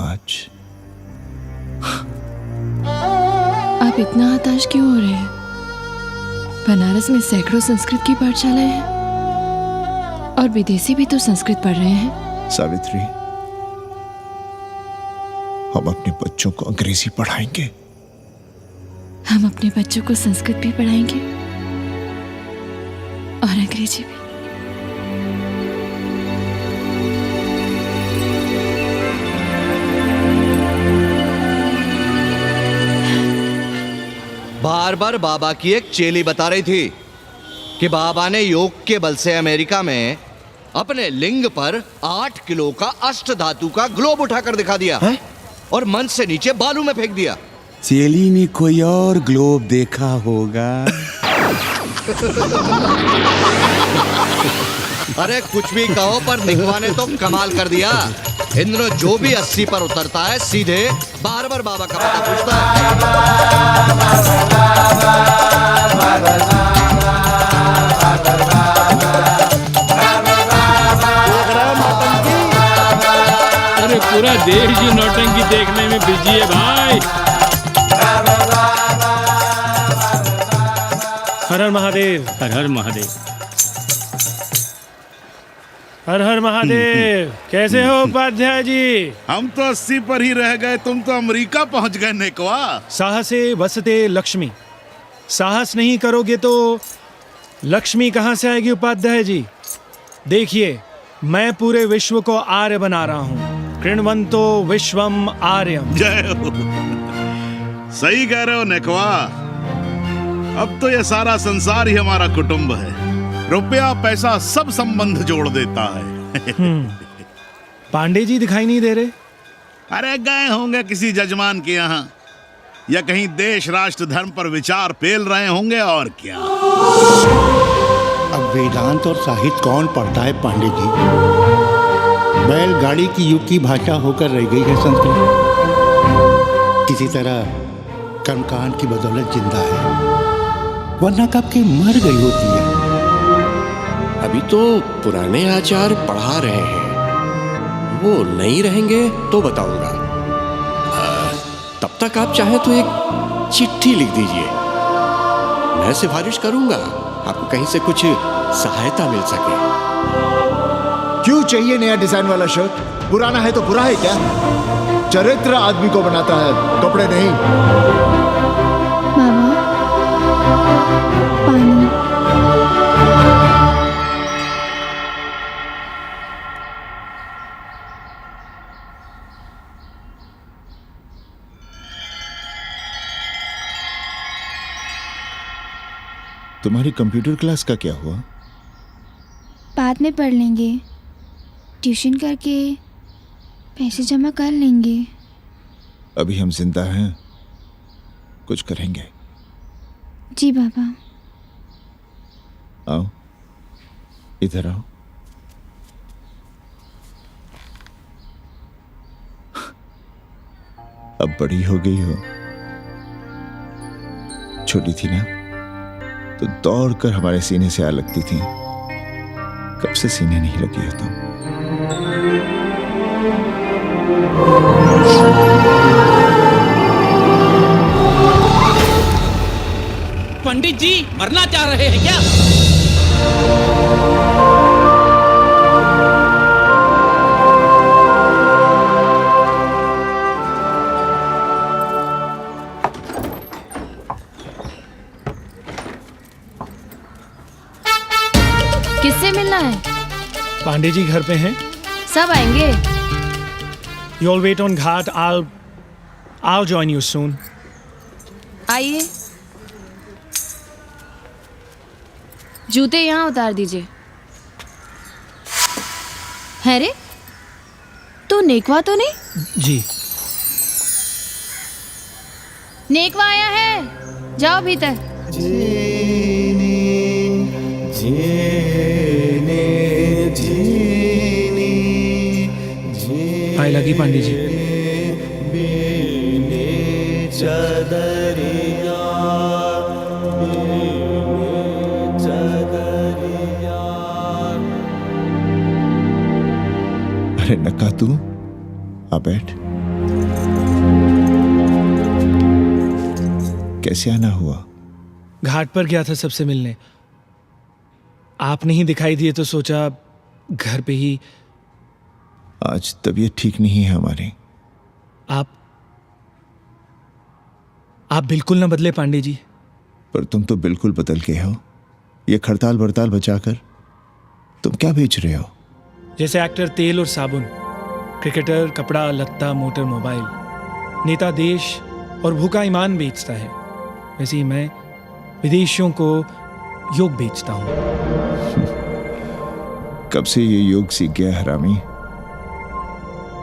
आज आप इतना हताश क्यों हो रहे हैं? बनारस में सैकड़ों संस्कृत की पाठशालाएं हैं और विदेशी भी तो संस्कृत पढ़ रहे हैं। सावित्री, हम अपने बच्चों को अंग्रेजी पढ़ाएंगे। हम अपने बच्चों को संस्कृत भी पढ़ाएंगे और अंग्रेजी भी। बार बार बाबा की एक चेली बता रही थी कि बाबा ने योग के बल से अमेरिका में अपने लिंग पर 8 किलो का अष्ट धातु का ग्लोब उठाकर दिखा दिया है? और मंच से नीचे बालू में फेंक दिया। चेली ने कोई और ग्लोब देखा होगा। अरे कुछ भी कहो, पर निकवा ने तो कमाल कर दिया। इंद्र जो भी 80 पर उतरता है सीधे बार बार बाबा का पता पूछता अरे पूरा देश ही नौटंकी देखने में बिजी है भाई। हर हर महादेव। हर हर महादेव। हर हर महादेव। कैसे हो उपाध्याय जी? हम तो 80 पर ही रह गए, तुम तो अमेरिका पहुंच गए नेकवा। साहसे वसते लक्ष्मी। साहस नहीं करोगे तो लक्ष्मी कहाँ से आएगी उपाध्याय जी? देखिए, मैं पूरे विश्व को आर्य बना रहा हूँ। कृण्वन्तो विश्वम आर्यम। जय हो। सही कह रहे हो नेकवा। अब तो ये सारा संसार ही हमारा कुटुंब है। रुपया पैसा सब संबंध जोड़ देता है। पांडे जी दिखाई नहीं दे रहे। अरे गए होंगे किसी जजमान के यहाँ, या कहीं देश राष्ट्र धर्म पर विचार पेल रहे होंगे, और क्या। अब वेदांत और साहित्य कौन पढ़ता है पांडे जी? बैलगाड़ी की युग की भाषा होकर रह गई है संस्कृत। किसी तरह कर्मकांड की बदौलत जिंदा है, वरना कब की मर गई होती है। अभी तो पुराने आचार पढ़ा रहे हैं, वो नहीं रहेंगे तो बताऊंगा। तब तक आप चाहें तो एक चिट्ठी लिख दीजिए, मैं सिफारिश करूंगा, आपको कहीं से कुछ सहायता मिल सके। क्यों चाहिए नया डिजाइन वाला शर्ट? पुराना है तो बुरा है क्या? चरित्र आदमी को बनाता है, कपड़े नहीं। मामा, पानी। तुम्हारी कंप्यूटर क्लास का क्या हुआ? बाद में पढ़ लेंगे, ट्यूशन करके पैसे जमा कर लेंगे। अभी हम जिंदा हैं, कुछ करेंगे। जी बाबा। आओ, इधर आओ। अब बड़ी हो गई हो, छोटी थी ना तो दौड़ कर हमारे सीने से आ लगती थी। कब से सीने नहीं लगी हो तुम? पंडित जी मरना चाह रहे हैं क्या? किससे मिलना है? पांडे जी घर पे हैं। सब आएंगे। You all wait on Ghat. I'll join you soon. आइए। जूते यहाँ उतार दीजिए। है रे, तू नेकवा तो नहीं? जी। नेकवा आया है, जाओ भीतर। आए लगी पांडे जी। अरे नक्का तू आ बैठ। कैसे आना हुआ? घाट पर गया था सबसे मिलने, आप नहीं दिखाई दिए तो सोचा घर पे ही। आज तबीयत ठीक नहीं है हमारी। आप बिल्कुल ना बदले पांडे जी। पर तुम तो बिल्कुल बदल गए हो। ये खड़ताल बड़ताल बचाकर तुम क्या बेच रहे हो? जैसे एक्टर तेल और साबुन, क्रिकेटर कपड़ा लत्ता मोटर मोबाइल, नेता देश और भूखा ईमान बेचता है, वैसे ही मैं विदेशियों को योग बेचता हूं। कब से ये योग सीख गया हरामी?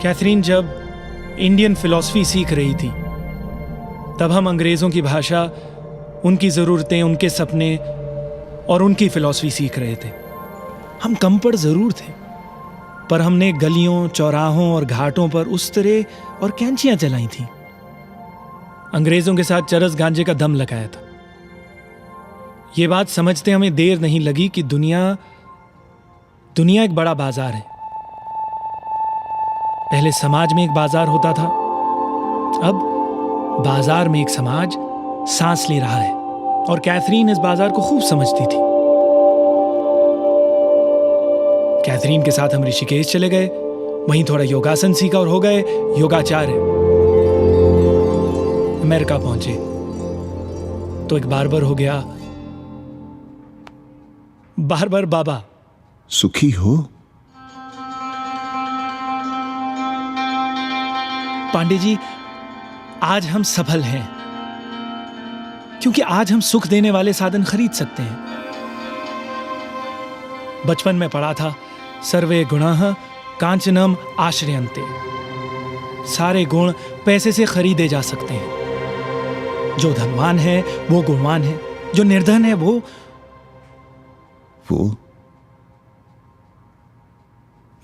कैथरीन जब इंडियन फिलॉसफी सीख रही थी तब हम अंग्रेजों की भाषा, उनकी ज़रूरतें, उनके सपने और उनकी फिलॉसफी सीख रहे थे। हम कम पढ़ ज़रूर थे, पर हमने गलियों, चौराहों और घाटों पर उस्तरे और कैंचियां चलाई थीं। अंग्रेजों के साथ चरस गांजे का दम लगाया था। ये बात समझते हमें देर नहीं लगी कि दुनिया एक बड़ा बाजार है। पहले समाज में एक बाजार होता था, अब बाजार में एक समाज सांस ले रहा है, और कैथरीन इस बाजार को खूब समझती थी। कैथरीन के साथ हम ऋषिकेश चले गए, वहीं थोड़ा योगासन सीखा और हो गए योगाचार्य। अमेरिका पहुंचे तो एक बार्बर हो गया, बार्बर बाबा। सुखी हो? पांडे जी, आज हम सफल हैं क्योंकि आज हम सुख देने वाले साधन खरीद सकते हैं। बचपन में पढ़ा था, सर्वे गुणाः कांचनम आश्रयन्ते। सारे गुण पैसे से खरीदे जा सकते हैं। जो धनवान है वो गुणवान है, जो निर्धन है वो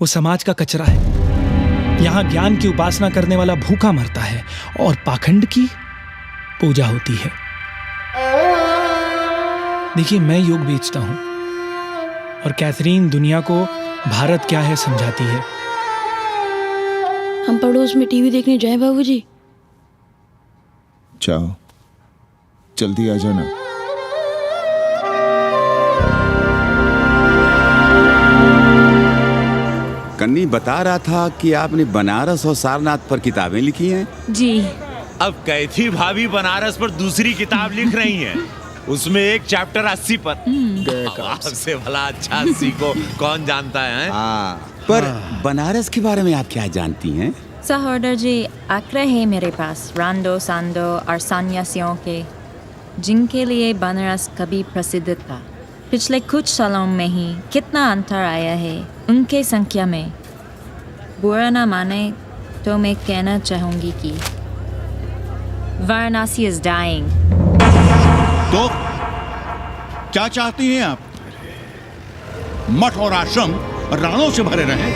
समाज का कचरा है। यहाँ ज्ञान की उपासना करने वाला भूखा मरता है और पाखंड की पूजा होती है। देखिए, मैं योग बेचता हूं और कैथरीन दुनिया को भारत क्या है समझाती है। हम पड़ोस में टीवी देखने जाएं बाबूजी? जाओ, जल्दी आ जाना। कन्नी बता रहा था कि आपने बनारस और सारनाथ पर किताबें लिखी हैं। जी। अब कैथी भाभी बनारस पर दूसरी किताब लिख रही हैं। उसमें एक चैप्टर 80 पर। आपसे भला अच्छा 80 को कौन जानता है? पर बनारस के बारे में आप क्या जानती हैं? सहोदर जी, आंकड़े हैं मेरे पास रांडो सांडो और सन्यासियों के, जिनके लिए बनारस कभी प्रसिद्ध था। पिछले कुछ सालों में ही कितना अंतर आया है उनके संख्या में। बुरा ना माने तो मैं कहना चाहूंगी कि वाराणसी इज डाइंग। तो क्या चाहती हैं आप? मठ और आश्रम राणों से भरे रहें,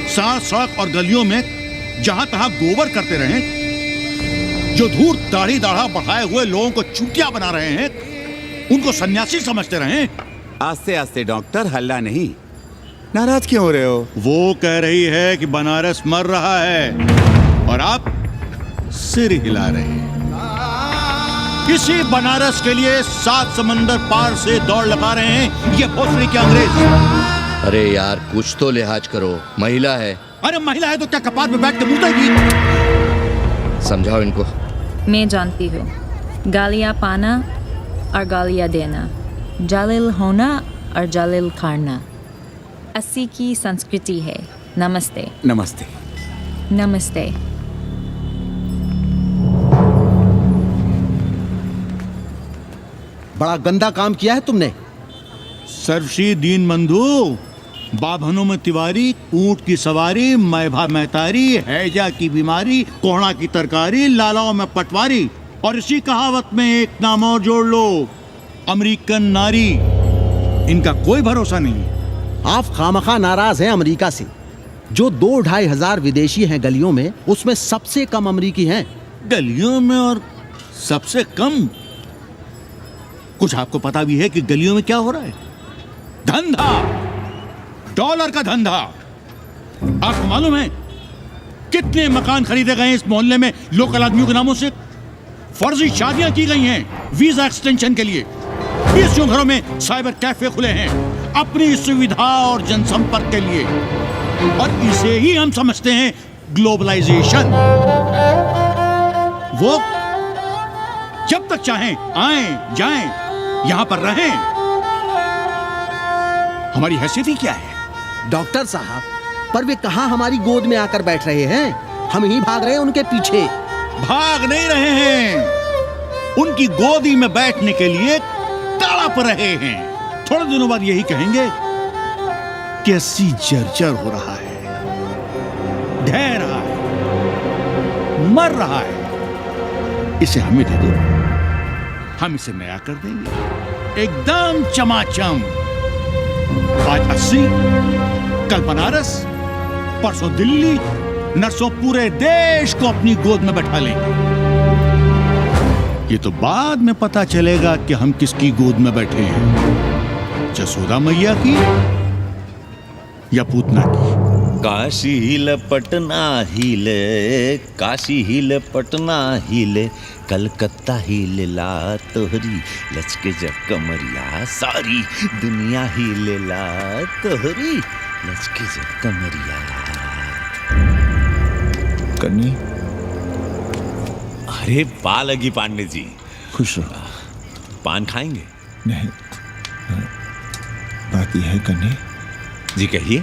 सड़क सड़क और गलियों में जहां तहां गोबर करते रहें, जो धूर्त दाढ़ी दाढ़ा बढ़ाए हुए लोगों को चूतिया बना रहे हैं उनको सन्यासी समझते रहें। आस्ते आस्ते डॉक्टर, हल्ला नहीं। नाराज क्यों हो रहे हो? वो कह रही है कि बनारस मर रहा है और आप सिर हिला रहे हैं। इसी बनारस के लिए 7 समंदर पार से दौड़ लगा रहे हैं ये भोसड़ी के अंग्रेज। अरे यार, कुछ तो लिहाज करो, महिला है। अरे महिला है तो क्या कपाट में बैठ के मुर्देगी? समझाओ इनको। मैं जानती हूँ, गालियाँ पाना और गालियाँ देना, जालिल होना और जालिल खाना 80 की संस्कृति है। नमस्ते। नमस्ते। नमस्ते। बड़ा गंदा काम किया है तुमने। सर्वश्री दीन बंधु, बाभनों में तिवारी, ऊंट की सवारी, मैभा मैतारी, हैजा की बीमारी, कोहड़ा की तरकारी, लालाओं में पटवारी, और इसी कहावत में एक नाम और जोड़ लो, अमेरिकन नारी। इनका कोई भरोसा नहीं। आप खामखा नाराज हैं अमेरिका से। जो 2-2.5 हजार विदेशी हैं गलियों में, उसमें सबसे कम अमेरिकी हैं। गलियों में और सबसे कम? कुछ आपको पता भी है कि गलियों में क्या हो रहा है? धंधा, डॉलर का धंधा। आपको मालूम है कितने मकान खरीदे गए इस मोहल्ले में लोकल आदमियों के नामों से? फर्जी शादियां की गई हैं वीजा एक्सटेंशन के लिए। 20 घरों में साइबर कैफे खुले हैं अपनी सुविधा और जनसंपर्क के लिए, और इसे ही हम समझते हैं ग्लोबलाइजेशन। वो जब तक चाहें आएं जाएं, यहां पर रहें। हमारी हैसियत ही क्या है? डॉक्टर साहब, पर वे कहां हमारी गोद में आकर बैठ रहे हैं? हम ही भाग रहे हैं उनके पीछे। भाग नहीं रहे हैं, उनकी गोदी में बैठने के लिए तड़प रहे हैं। थोड़े दिनों बाद यही कहेंगे कि 80 जर्जर हो रहा है, ढह रहा है, मर रहा है, इसे हमें दे दो, हम इसे नया कर देंगे एकदम चमाचम। आज 80, कल बनारस, परसों दिल्ली, नर्सों पूरे देश को अपनी गोद में बैठा लेंगे। ये तो बाद में पता चलेगा कि हम किसकी गोद में बैठे हैं, जसोदा मैया की या पूतना की। काशी हिले पटना हिले, काशी हिले पटना हिले, कलकत्ता हिले ला तोहरी लचके जब कमरिया, सारी दुनिया हिले ला तोहरी लचके जब कमरिया। कन्नी, अरे पा लगी पांडे जी। खुश रहो। पान खाएंगे? नहीं, बात यह है कन्नी जी, कहिए।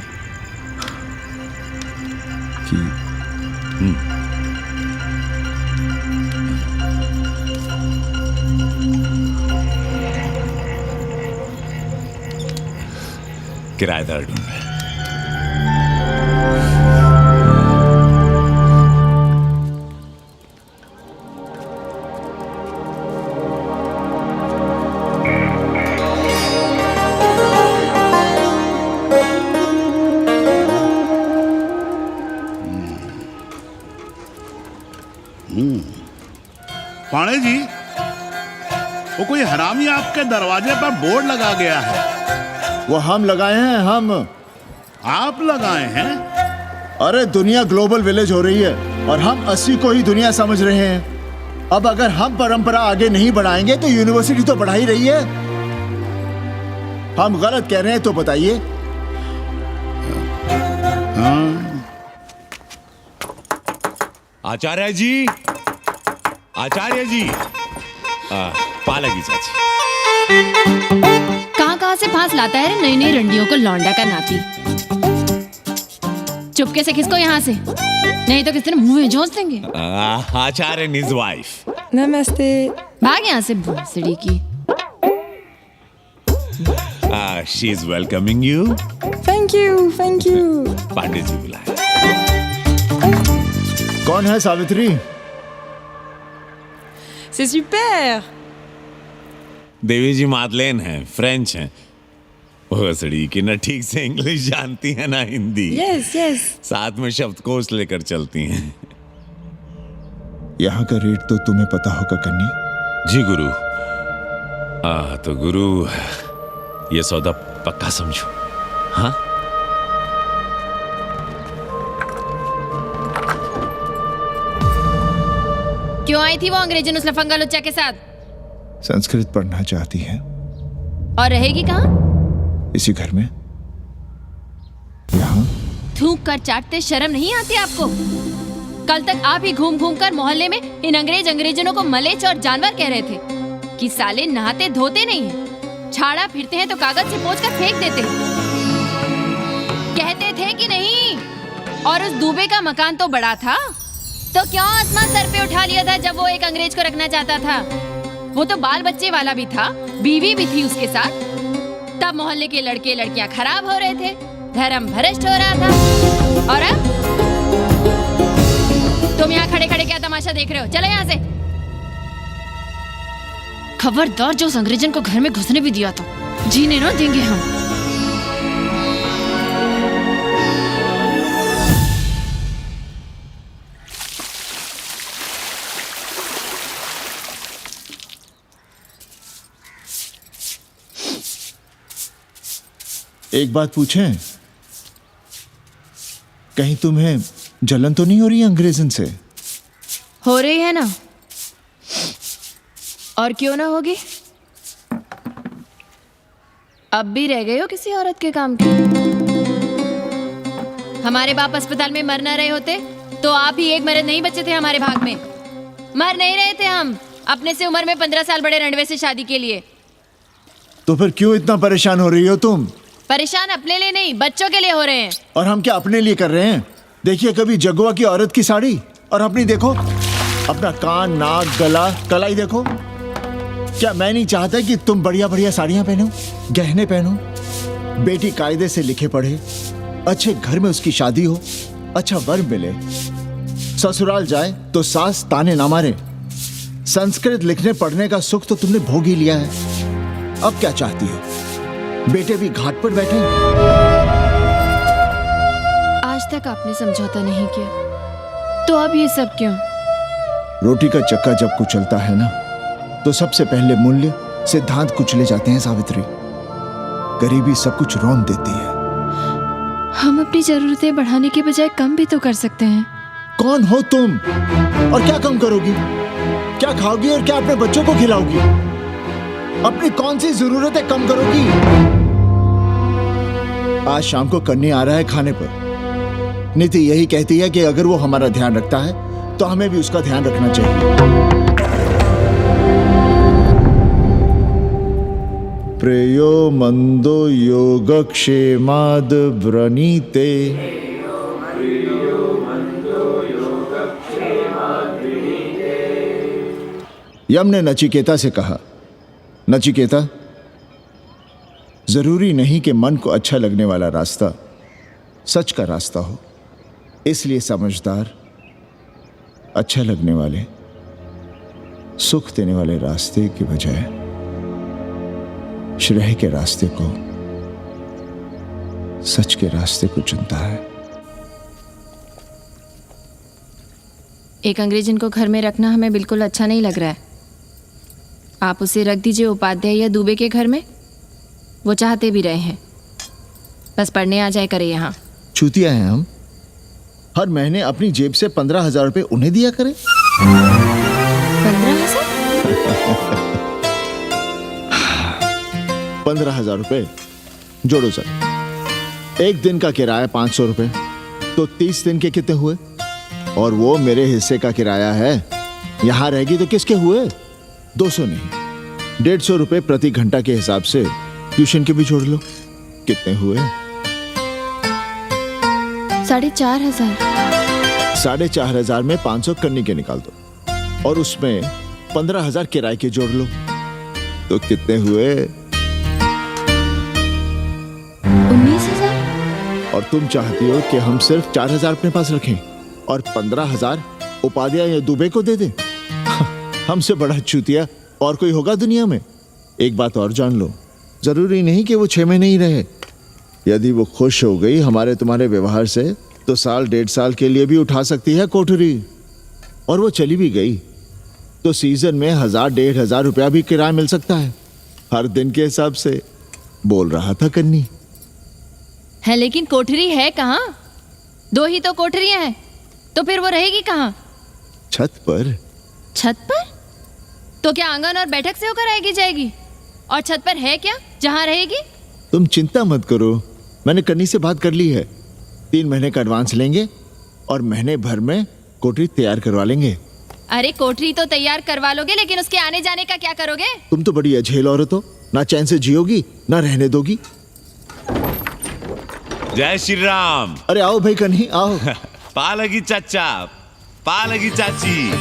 कि किराएदार ढूंढे। पाणे जी, वो कोई हरामी आपके दरवाजे पर बोर्ड लगा गया है। वो हम लगाए हैं, हम। आप लगाए हैं? अरे दुनिया ग्लोबल विलेज हो रही है और हम 80 को ही दुनिया समझ रहे हैं। अब अगर हम परंपरा आगे नहीं बढ़ाएंगे तो यूनिवर्सिटी तो बढ़ा ही रही है। हम गलत कह रहे हैं तो बताइए। आचार्य जी, आचार्य जी, पालकी चाची। कहाँ से फांस लाता है रे नई नई रंडियों को लौंडा का नाती। चुपके से खिसको यहाँ से, नहीं तो किसी ने मुंह में जोश देंगे। आचार्य and his wife। नमस्ते। भाग यहाँ से भोसड़ी की। She is welcoming you। Thank you, thank you. Pandit ji बुलाए। कौन है सावित्री? C'est super। देवी जी मादलेन हैं, फ्रेंच हैं। भोसड़ी की ना ठीक से इंग्लिश जानती है ना हिंदी। Yes yes. साथ में शब्दकोश लेकर चलती हैं। यहाँ का रेट तो तुम्हें पता होगा कन्नी। जी गुरु। तो गुरु, ये सौदा पक्का समझो। हाँ, क्यों आई थी वो अंग्रेजन उस लफंगा लुच्चा के साथ? संस्कृत पढ़ना चाहती है। और रहेगी कहाँ? इसी घर में, यहाँ। थूक कर चाटते शर्म नहीं आती आपको? कल तक आप ही घूम घूम कर मोहल्ले में इन अंग्रेजनों को मलेच और जानवर कह रहे थे कि साले नहाते धोते नहीं हैं, छाड़ा फिरते हैं तो कागज से पोंछ कर फेंक देते हैं। कहते थे कि नहीं? और उस दूबे का मकान तो बड़ा था, तो क्यों आसमान सर पे उठा लिया था जब वो एक अंग्रेज को रखना चाहता था? वो तो बाल बच्चे वाला भी था, बीवी भी थी उसके साथ। तब मोहल्ले के लड़के लड़कियां खराब हो रहे थे, धर्म भ्रष्ट हो रहा था। और अब तुम यहाँ खड़े खड़े क्या तमाशा देख रहे हो? चलो यहाँ से। खबरदार, जो उस अंग्रेजन को घर में घुसने भी दिया तो जीने ना देंगे हम। एक बात पूछें, कहीं तुम्हें जलन तो नहीं हो रही अंग्रेजन से? हो रही है ना, और क्यों ना होगी? अब भी रह गए हो किसी औरत के काम की? हमारे बाप अस्पताल में मर न रहे होते तो आप ही एक मर्द नहीं बचे थे हमारे भाग में। मर नहीं रहे थे हम अपने से उम्र में 15 साल बड़े रणवे से शादी के लिए। तो फिर क्यों इतना परेशान हो रही हो तुम? परेशान अपने लिए नहीं, बच्चों के लिए हो रहे हैं। और हम क्या अपने लिए कर रहे हैं? देखिए कभी जगुआ की औरत की साड़ी और अपनी देखो, अपना कान, नाक, गला, कलाई देखो। क्या मैं नहीं चाहता कि तुम बढ़िया बढ़िया साड़ियां पहनो, गहने पहनो, बेटी कायदे से लिखे पढ़े, अच्छे घर में उसकी शादी हो, अच्छा वर मिले, ससुराल जाए तो सास ताने ना मारे। संस्कृत लिखने पढ़ने का सुख तो तुमने भोग ही लिया है। अब क्या चाहती हो? बेटे भी घाट पर बैठे। आज तक आपने समझौता नहीं किया, तो अब ये सब क्यों? रोटी का चक्का जब कुचलता है ना, तो सबसे पहले मूल्य सिद्धांत कुचले जाते हैं सावित्री। गरीबी सब कुछ रौंद देती है। हम अपनी जरूरतें बढ़ाने के बजाय कम भी तो कर सकते हैं। कौन हो तुम? और क्या कम करोगी? क्या खाओगी और क्या अपने बच्चों को खिलाओगी? अपनी कौन सी जरूरतें कम करोगी? आज शाम को कन्नी आ रहा है खाने पर। नीति यही कहती है कि अगर वो हमारा ध्यान रखता है तो हमें भी उसका ध्यान रखना चाहिए। प्रेयो मंदो योगक्षेमाद व्रणीते। यम ने नचिकेता से कहा, नचिकेता जरूरी नहीं कि मन को अच्छा लगने वाला रास्ता सच का रास्ता हो। इसलिए समझदार, अच्छा लगने वाले, सुख देने वाले रास्ते की बजाय श्रेय के रास्ते को, सच के रास्ते को चुनता है। एक अंग्रेज इनको घर में रखना हमें बिल्कुल अच्छा नहीं लग रहा है। आप उसे रख दीजिए उपाध्याय या दुबे के घर में, वो चाहते भी रहे हैं, बस पढ़ने आ जाए करे यहाँ। चूतिया हैं हम, हर महीने अपनी जेब से 15,000 रुपए उन्हें दिया करें। 15,000 रुपए जोड़ो सर। एक दिन का किराया 500 रुपए, तो 30 दिन के कितने हुए? और वो मेरे हिस्से का किराया है, यहां रहेगी तो किसके हुए? 200 नहीं, 150 रुपए प्रति घंटा के हिसाब से ट्यूशन के भी जोड़ लो, कितने हुए? 4,500। 4,500 में 500 कन्नी के निकाल दो और उसमें 15,000 किराए के जोड़ लो, तो कितने हुए? 19,000। और तुम चाहती हो कि हम सिर्फ 4,000 अपने पास रखें और 15,000 उपाध्याय या दुबे को दे दें? हमसे बड़ा चूतिया और कोई होगा दुनिया में? एक बात और जान लो, जरूरी नहीं कि वो 6 महीने ही रहे। यदि वो खुश हो गई हमारे तुम्हारे व्यवहार से, तो साल 1.5 साल के लिए भी उठा सकती है कोठरी। और वो चली भी गई तो सीजन में 1,000-1,500 रुपया भी किराया मिल सकता है, हर दिन के हिसाब से। बोल रहा था कन्नी है, लेकिन कोठरी है कहाँ? 2 ही तो कोठरियां हैं, तो फिर वो रहेगी कहाँ? छत पर। छत पर? तो क्या आंगन और बैठक से होकर आएगी जाएगी? और छत पर है क्या जहाँ रहेगी? तुम चिंता मत करो, मैंने कन्नी से बात कर ली है। 3 महीने का एडवांस लेंगे और महीने भर में कोठरी तैयार करवा लेंगे। अरे कोठरी तो तैयार करवा लोगे, लेकिन उसके आने जाने का क्या करोगे? तुम तो बड़ी अझेल औरत हो, ना चैन से जियोगी ना रहने दोगी। जय श्री राम। अरे आओ भाई कन्ही आओ। पालगी चाचा, पालगी चाची।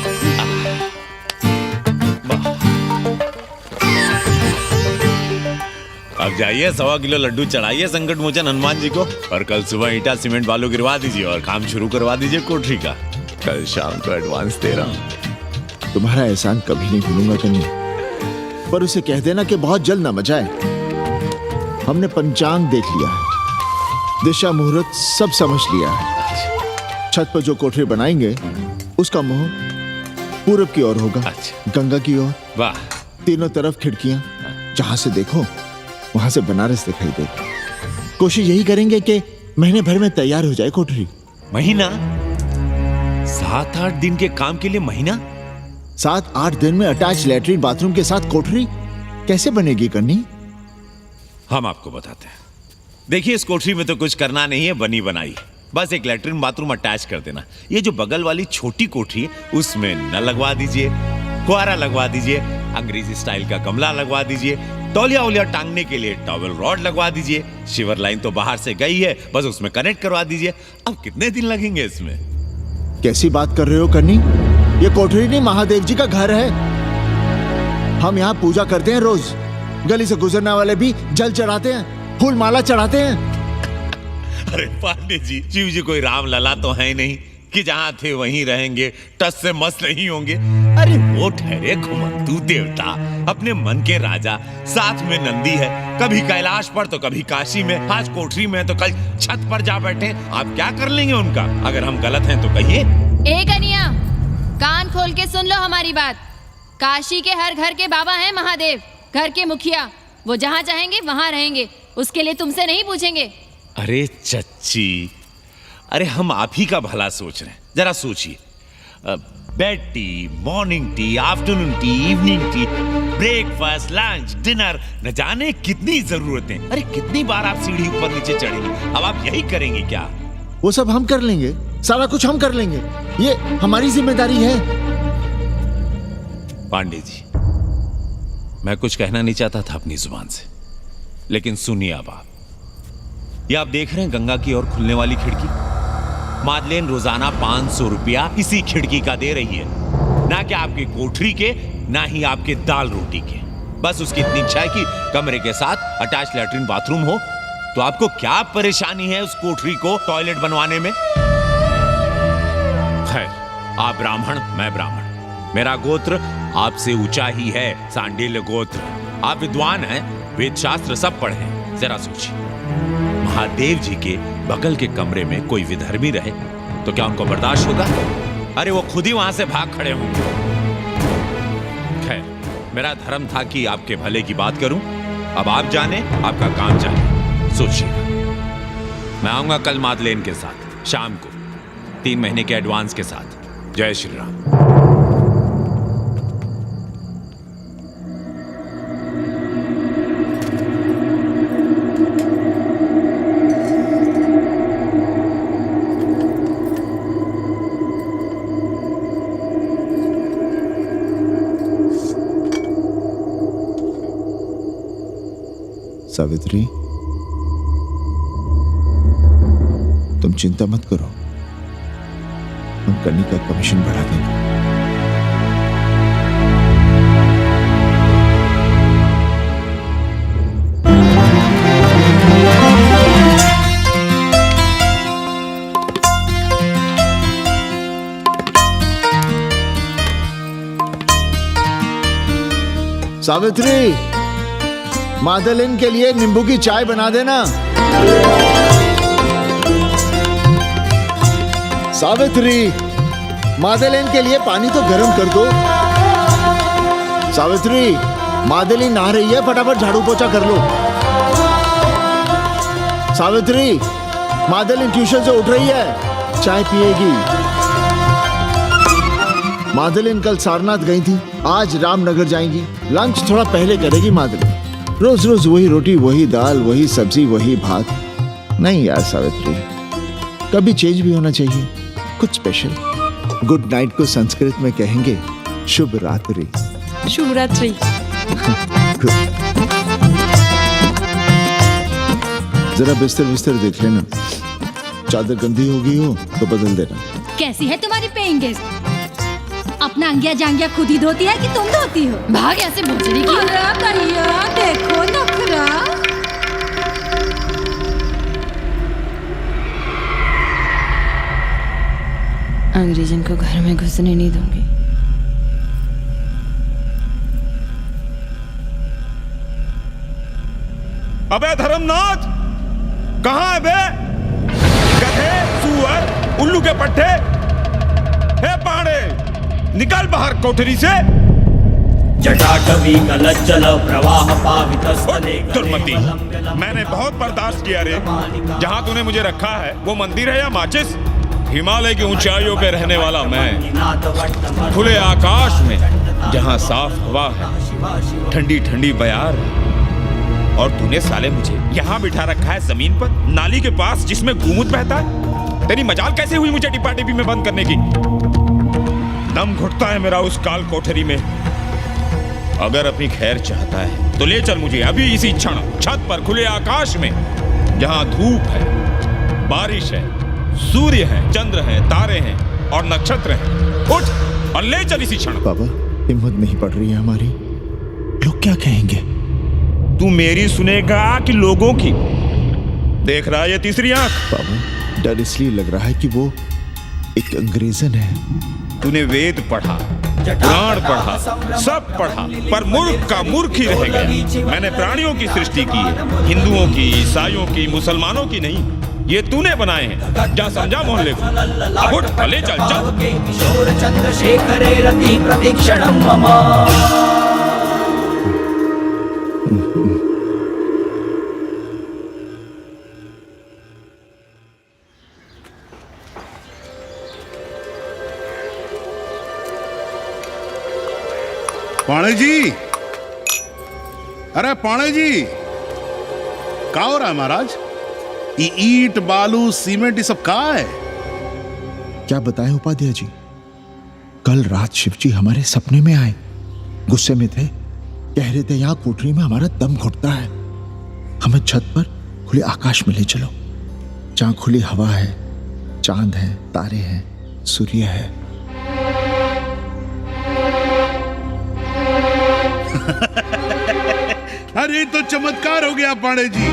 अब जाइए 1.25 किलो लड्डू चढ़ाइए संकट मोचन हनुमान जी को, और कल सुबह ईटा सीमेंट बालू गिरवा दीजिए और काम शुरू करवा दीजिए कोठरी का। कल शाम को एडवांस दे रहा हूँ। तुम्हारा एहसान कभी नहीं भूलूंगा कन्नी, पर उसे कह देना कि बहुत जल्द ना मचाए। हमने पंचांग देख लिया है, दिशा मुहूर्त सब समझ लिया है। छत पर जो कोठरी बनाएंगे उसका मुंह पूरब की ओर होगा। गंगा की ओर। वाह। तीनों तरफ खिड़कियां, जहां से देखो वहां से बनारस दिखाई दे। कोशिश यही करेंगे कि महीने भर में तैयार हो जाए कोठरी। महीना? 7-8 दिन के काम के लिए महीना? 7-8 दिन में अटैच लैट्रिन बाथरूम के साथ कोठरी कैसे बनेगी कन्नी? हम आपको बताते हैं। देखिए, इस कोठरी में तो कुछ करना नहीं है, बनी बनाई। बस एक लैट्रिन बाथरूम अटैच कर देना। ये जो बगल वाली छोटी कोठरी है उसमें नल लगवा दीजिए, फुहारा लगवा दीजिए, अंग्रेजी स्टाइल का गमला लगवा दीजिए, तौलिया उलिया टांगने के लिए टॉवेल रॉड लगवा दीजिए। शिवर लाइन तो बाहर से गई है, बस उसमें कनेक्ट करवा दीजिए। अब कितने दिन लगेंगे इसमें? कैसी बात कर रहे हो कन्नी? ये कोठरी नहीं, महादेव जी का घर है। हम यहाँ पूजा करते हैं रोज। गली से गुजरने वाले भी जल चढ़ाते हैं, फूल माला चढ़ाते हैं। अरे पांडे जी, शिव जी कोई राम लला तो है नहीं कि जहां थे वहीं रहेंगे, टस से मस नहीं होंगे। अरे वो ठहरे घुमंतू देवता, अपने मन के राजा, साथ में नंदी है, कभी कैलाश पर तो कभी काशी में, आज कोठरी में तो कल छत पर जा बैठे। आप क्या कर लेंगे उनका? अगर हम गलत हैं तो कहिए। ए कन्या, कान खोल के सुन लो हमारी बात। काशी के हर घर के बाबा हैं महादेव, घर के मुखिया। वो जहाँ चाहेंगे वहां रहेंगे, उसके लिए तुमसे नहीं पूछेंगे। अरे चच्ची, अरे हम आप ही का भला सोच रहे हैं, जरा सोचिए। Bed tea, morning tea, afternoon T, evening tea, breakfast, lunch, dinner, न जाने कितनी जरूरतें। अरे कितनी बार आप सीढ़ी ऊपर नीचे चढ़ेंगे? अब आप यही करेंगे क्या? वो सब हम कर लेंगे, सारा कुछ हम कर लेंगे, ये हमारी जिम्मेदारी है। पांडे जी, मैं कुछ कहना नहीं चाहता था अपनी जुबान से, लेकिन सुनिए अब आप। ये आप देख रहे हैं गंगा की ओर खुलने वाली खिड़की? मादलेन रोजाना 500 रुपया इसी खिड़की का दे रही है, ना कि आपकी कोठरी के, ना ही आपके दाल रोटी के। बस उसकी इतनी इच्छा है कि कमरे के साथ अटैच लैट्रिन बाथरूम हो। तो आपको क्या परेशानी है उस कोठरी को टॉयलेट बनवाने में? खैर, आप ब्राह्मण, मैं ब्राह्मण, मेरा गोत्र आपसे ऊंचा ही है, सांडिल्य गोत्र। आप विद्वान हैं, वेद शास्त्र सब पढ़े हैं। जरा सोचिए, महादेव जी के बगल के कमरे में कोई विधर्मी रहे तो क्या उनको बर्दाश्त होगा? अरे वो खुद ही वहां से भाग खड़े होंगे। खैर, मेरा धर्म था कि आपके भले की बात करूं। अब आप जाने, आपका काम जाने, सोचिएगा। मैं आऊंगा कल मादलेन के साथ शाम को 3 महीने के एडवांस के साथ। जय श्री राम। सावित्री, तुम चिंता मत करो, हम कन्नी का कमीशन बढ़ा देंगे। सावित्री, मादलिन के लिए नींबू की चाय बना देना। सावित्री, मादलिन के लिए पानी तो गर्म कर दो। सावित्री, मादलिन नहा रही है, फटाफट झाड़ू पोछा कर लो। सावित्री, मादलिन ट्यूशन से उठ रही है, चाय पिएगी। मादलिन कल सारनाथ गई थी, आज रामनगर जाएंगी। लंच थोड़ा पहले करेगी मादलिन। रोज रोज वही रोटी, वही दाल, वही सब्जी, वही भात। नहीं यार सावित्री, कभी चेंज भी होना चाहिए, कुछ स्पेशल। गुड नाइट को संस्कृत में कहेंगे शुभ रात्रि। शुभ रात्रि। जरा बिस्तर बिस्तर देख लेना, चादर गंदी हो गई हो तो बदल देना। कैसी है तुम्हारी पेइंग गेस्ट? अपना अंगिया जांगिया खुद ही धोती है कि तुम धोती हो? भाग ऐसे भोसड़ी की। अरे भैया देखो नखरा। अंग्रेजन को घर में घुसने नहीं दूंगी। अबे धर्मनाथ, कहाँ है बे? गधे, सुअर, उल्लू के पट्टे। हे पाड़े, निकल बाहर कोठरी से। जटाटवी कलज्जल प्रवाह पावितस्थले। दुर्मति, मैंने बहुत बर्दाश्त किया रे। जहाँ तूने मुझे रखा है वो मंदिर है या माचिस? हिमालय की ऊंचाइयों पे रहने वाला मैं, खुले आकाश में जहाँ साफ हवा है, ठंडी ठंडी बयार, और तूने साले मुझे यहाँ बिठा रखा है जमीन पर, नाली के पास जिसमें गोमूत्र बहता है। तेरी मजाल कैसे हुई मुझे डिब्बा डिब्बी में बंद करने की? दम घुटता है मेरा उस काल कोठरी में। अगर अपनी खैर चाहता है तो ले चल मुझे अभी इसी क्षण छत पर खुले आकाश में, जहां धूप है, बारिश है, सूर्य है, चंद्र है, तारे हैं और नक्षत्र हैं। उठ और ले चल इसी क्षण। बाबा, हिम्मत नहीं पड़ रही है हमारी, लोग क्या कहेंगे? तू मेरी सुनेगा कि लोगों की? देख रहा है ये तीसरी आंख? बाबा, डर इसलिए लग रहा है कि वो एक अंग्रेजन है। तूने वेद पढ़ा, पुराण पढ़ा, सब पढ़ा, पर मूर्ख का मूर्ख ही रह गया। मैंने प्राणियों की सृष्टि की है, हिंदुओं की, ईसाइयों की, मुसलमानों की नहीं। ये तूने बनाए हैं। जा समझा मोहल्ले को। अब उठ, ले चल चल। चंद्रशेखरे रति प्रतीक्षणं मम। पाणे जी, अरे पाणे जी, क्या हो रहा है महाराज? ये ईंट, बालू, सीमेंट, ये सब कहाँ है? क्या बताएं उपाध्याय जी, कल रात शिवजी हमारे सपने में आए, गुस्से में थे, कह रहे थे यहाँ कोठरी में हमारा दम घुटता है, हमें छत पर खुले आकाश में ले चलो, जहां खुली हवा है, चांद है, तारे हैं, सूर्य है। तो चमत्कार हो गया पांडे जी।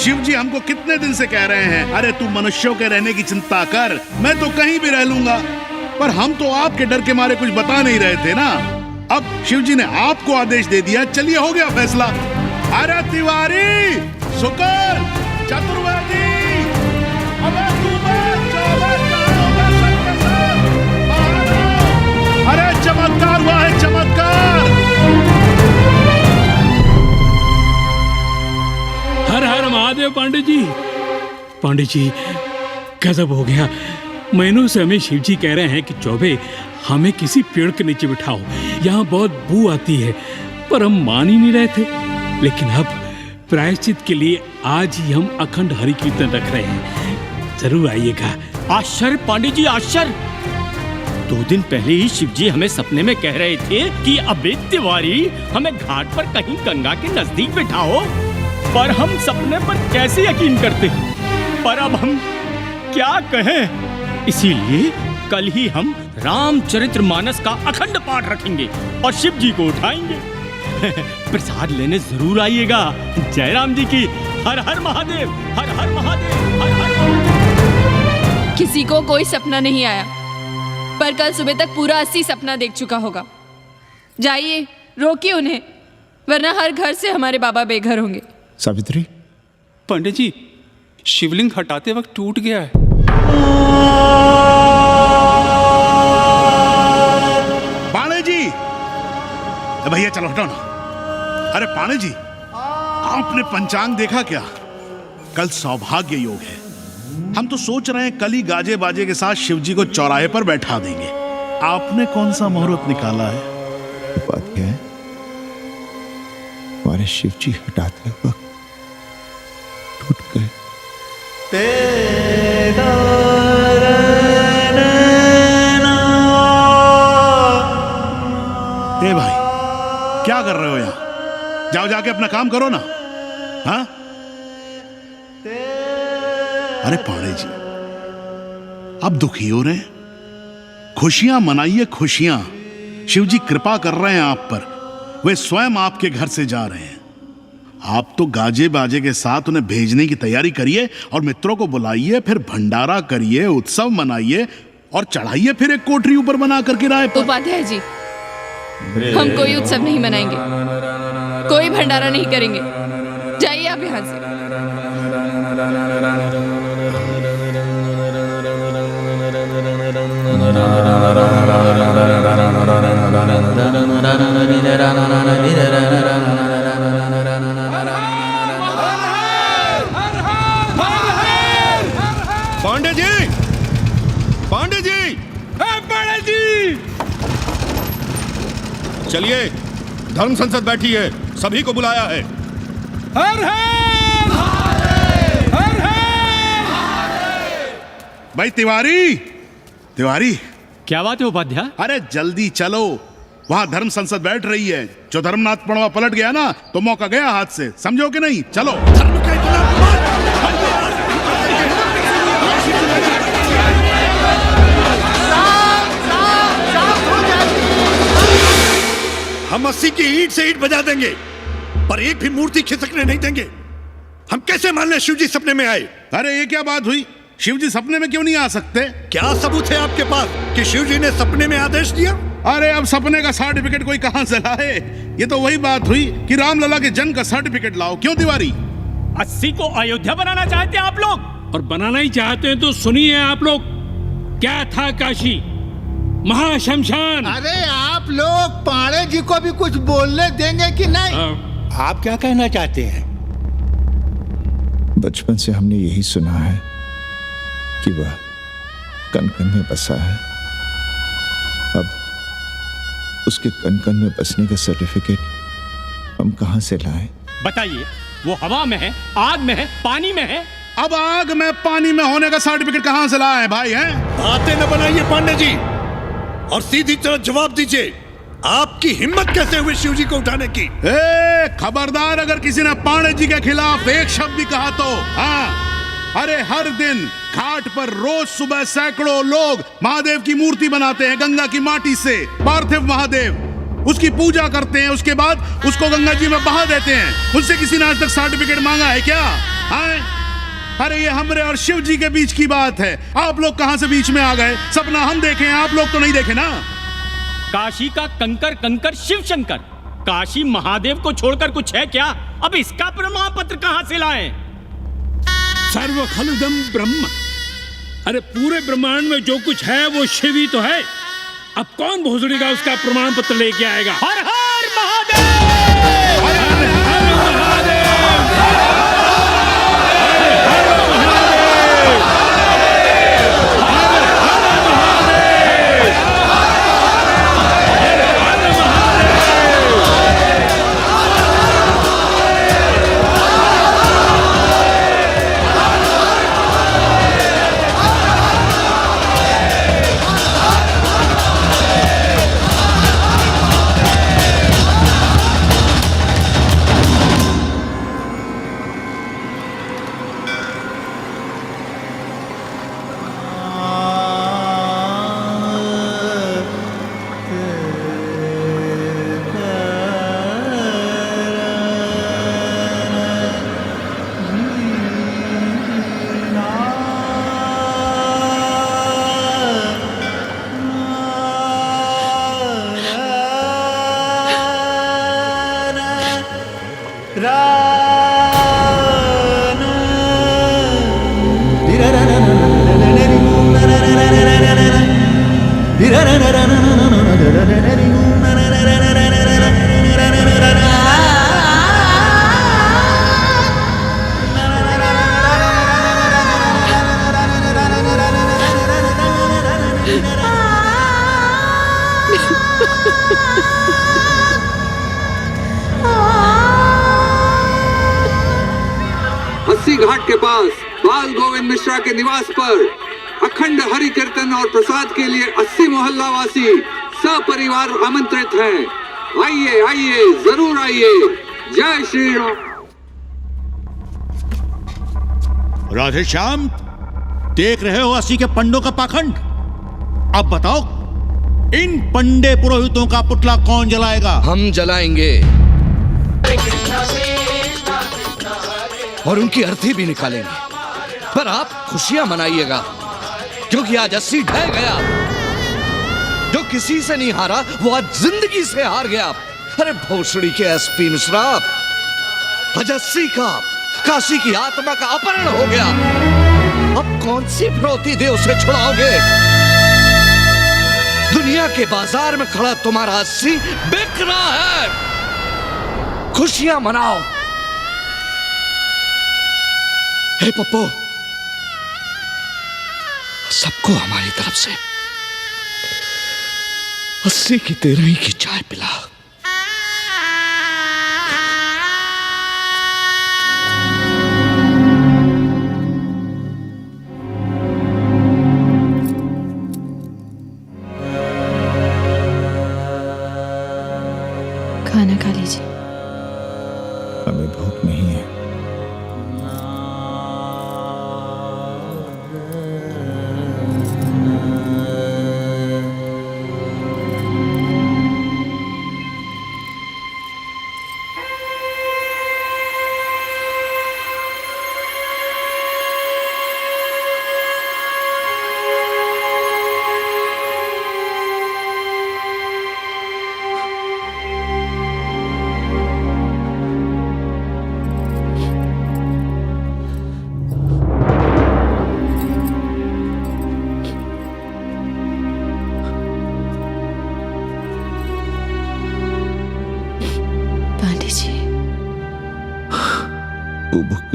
शिव जी हमको कितने दिन से कह रहे हैं, अरे तू मनुष्यों के रहने की चिंता कर, मैं तो कहीं भी रह लूंगा। पर हम तो आपके डर के मारे कुछ बता नहीं रहे थे ना। अब शिव जी ने आपको आदेश दे दिया, चलिए हो गया फैसला। अरे तिवारी, शुक्र, चतुर्वेदी, अरे चमत्कार हुआ है, चमत्कार। हर हर महादेव पांडे जी। पांडे जी गजब हो गया। महीनों से हमें शिव जी कह रहे हैं कि चौबे हमें किसी पेड़ के नीचे बिठाओ, यहाँ बहुत बू आती है, पर हम मान ही नहीं रहे थे। लेकिन अब प्रायश्चित के लिए आज ही हम अखंड हरि कीर्तन रख रहे हैं, जरूर आइएगा। आश्चर्य पांडे जी, आश्चर्य। 2 दिन पहले ही शिव जी हमें सपने में कह रहे थे कि अबे तिवारी हमें घाट पर कहीं गंगा के नजदीक बिठाओ, पर हम सपने पर कैसे यकीन करते। पर अब हम क्या कहें, इसीलिए कल ही हम रामचरितमानस का अखंड पाठ रखेंगे और शिव जी को उठाएंगे। प्रसाद लेने जरूर आइएगा। जय राम जी की। हर हर महादेव, हर हर महादेव, हर हर महादेव। किसी को कोई सपना नहीं आया, पर कल सुबह तक पूरा 80 सपना देख चुका होगा। जाइए रोकिए उन्हें, वरना हर घर से हमारे बाबा बेघर होंगे। सावित्री, पंडित जी शिवलिंग हटाते वक्त टूट गया है। पांडे जी, भैया चलो हटाओ ना। अरे पांडे जी, आपने पंचांग देखा क्या? कल सौभाग्य योग है। हम तो सोच रहे हैं कल ही गाजे बाजे के साथ शिव जी को चौराहे पर बैठा देंगे। आपने कौन सा मुहूर्त निकाला है? बात क्या है, हमारे शिव जी हटाते वक्त टूट गए। ए भाई, क्या कर रहे हो यहाँ? जाओ जाके अपना काम करो ना। हाँ? अरे पांडे जी, अब दुखी हो रहे हैं? खुशियां मनाइए, खुशियां। शिव जी कृपा कर रहे हैं आप पर, वे स्वयं आपके घर से जा रहे हैं। आप तो गाजे बाजे के साथ उन्हें भेजने की तैयारी करिए और मित्रों को बुलाइए, फिर भंडारा करिए, उत्सव मनाइए और चढ़ाइए फिर एक कोठरी ऊपर बना कर किराए पर। उपाध्याय जी, हम कोई उत्सव नहीं मनाएंगे, कोई भंडारा नहीं करेंगे। जाइए आप यहाँ से। पांडे जी, पांडे जी, पांडे जी, चलिए, धर्म संसद बैठी है, सभी को बुलाया है। हर हर हर हर। भाई तिवारी, तिवारी, क्या बात है उपाध्याय? अरे जल्दी चलो, वहां धर्म संसद बैठ रही है। जो धर्मनाथ पड़वा पलट गया ना तो मौका गया हाथ से, समझो कि नहीं? चलो। हम 80 की ईंट से ईंट बजा देंगे, पर एक भी मूर्ति खिसकने नहीं देंगे। हम कैसे मान लें शिव जी सपने में आए? अरे ये क्या बात हुई? शिव जी सपने में क्यों नहीं आ सकते? क्या सबूत है आपके पास कि शिव जी ने सपने में आदेश दिया? अरे अब सपने का सर्टिफिकेट कोई कहां से लाए? ये तो वही बात हुई कि रामलला के जन्म का सर्टिफिकेट लाओ। क्यों तिवारी? 80 को अयोध्या बनाना चाहते हैं आप लोग? और बनाना ही चाहते हैं तो सुनिए आप लोग, क्या था काशी महाशमशान। अरे आप लोग पांडे जी को भी कुछ बोलने देंगे कि नहीं? आप क्या कहना चाहते हैं? बचपन से हमने यही सुना है कि वह कण कण में बसा है। अब उसके कण कण में बसने का सर्टिफिकेट हम कहां से लाएं? बताइए, वो हवा में है, आग में है, पानी में है? अब आग में पानी में होने का सर्टिफिकेट कहां से लाए भाई? हैं? बातें न बनाइए पांडे जी, और सीधी तरह जवाब दीजिए, आपकी हिम्मत कैसे हुई शिव जी को उठाने की? खबरदार, अगर किसी ने पांडे जी के खिलाफ एक शब्द भी कहा तो। हाँ, अरे हर दिन घाट पर रोज सुबह सैकड़ों लोग महादेव की मूर्ति बनाते हैं गंगा की माटी से, पार्थिव महादेव। उसकी पूजा करते हैं, उसके बाद उसको गंगा जी में बहा देते हैं। उनसे किसी ने आज तक सर्टिफिकेट मांगा है क्या? अरे ये हमरे और शिव जी के बीच की बात है। आप लोग कहां से बीच में आ गए? सपना हम देखे, आप लोग तो नहीं देखे ना। काशी का कंकर कंकर शिव शंकर, काशी महादेव को छोड़कर कुछ है क्या? अब इसका प्रमाण पत्र कहां से लाएं? सर्व खलुदम ब्रह्म, अरे पूरे ब्रह्मांड में जो कुछ है वो शिव ही तो है। अब कौन भोसड़ी का उसका प्रमाण पत्र लेके आएगा? हर हर महादेव! हर हर महादेव! घाट के पास बाल गोविंद मिश्रा के निवास पर अखंड हरि कीर्तन और प्रसाद के लिए 80 मोहल्ला वासी सपरिवार आमंत्रित हैं। आइए आइए, जरूर आइए। जय श्री राम। राधे श्याम, देख रहे हो 80 के पंडों का पाखंड। अब बताओ, इन पंडे पुरोहितों का पुतला कौन जलाएगा? हम जलाएंगे और उनकी अर्थी भी निकालेंगे। पर आप खुशियां मनाइएगा, क्योंकि आज 80 ढह गया। जो किसी से नहीं हारा वो आज जिंदगी से हार गया। अरे भोसड़ी के एसपी मिश्रा, आज 80 का काशी की आत्मा का अपहरण हो गया। अब कौन सी फिरौती दे उसे छुड़ाओगे? दुनिया के बाजार में खड़ा तुम्हारा 80 बिक रहा है। खुशियां मनाओ। हे पप्पू, सबको हमारी तरफ से 80 की 13 की चाय पिला। खाना खा लीजिए। हमें भूख नहीं है।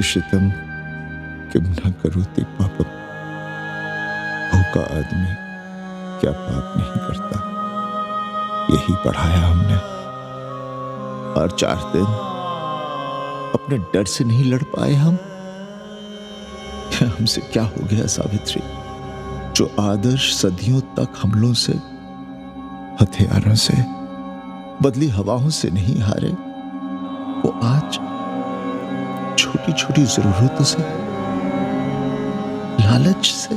शितम किम न करो ते पापम। भूखा आदमी क्या पाप नहीं करता, यही पढ़ाया हमने। और 4 दिन अपने डर से नहीं लड़ पाए हम। हमसे क्या हो गया सावित्री? जो आदर्श सदियों तक हमलों से, हथियारों से, बदली हवाओं से नहीं हारे, वो आज छोटी छोटी जरूरतों से, लालच से,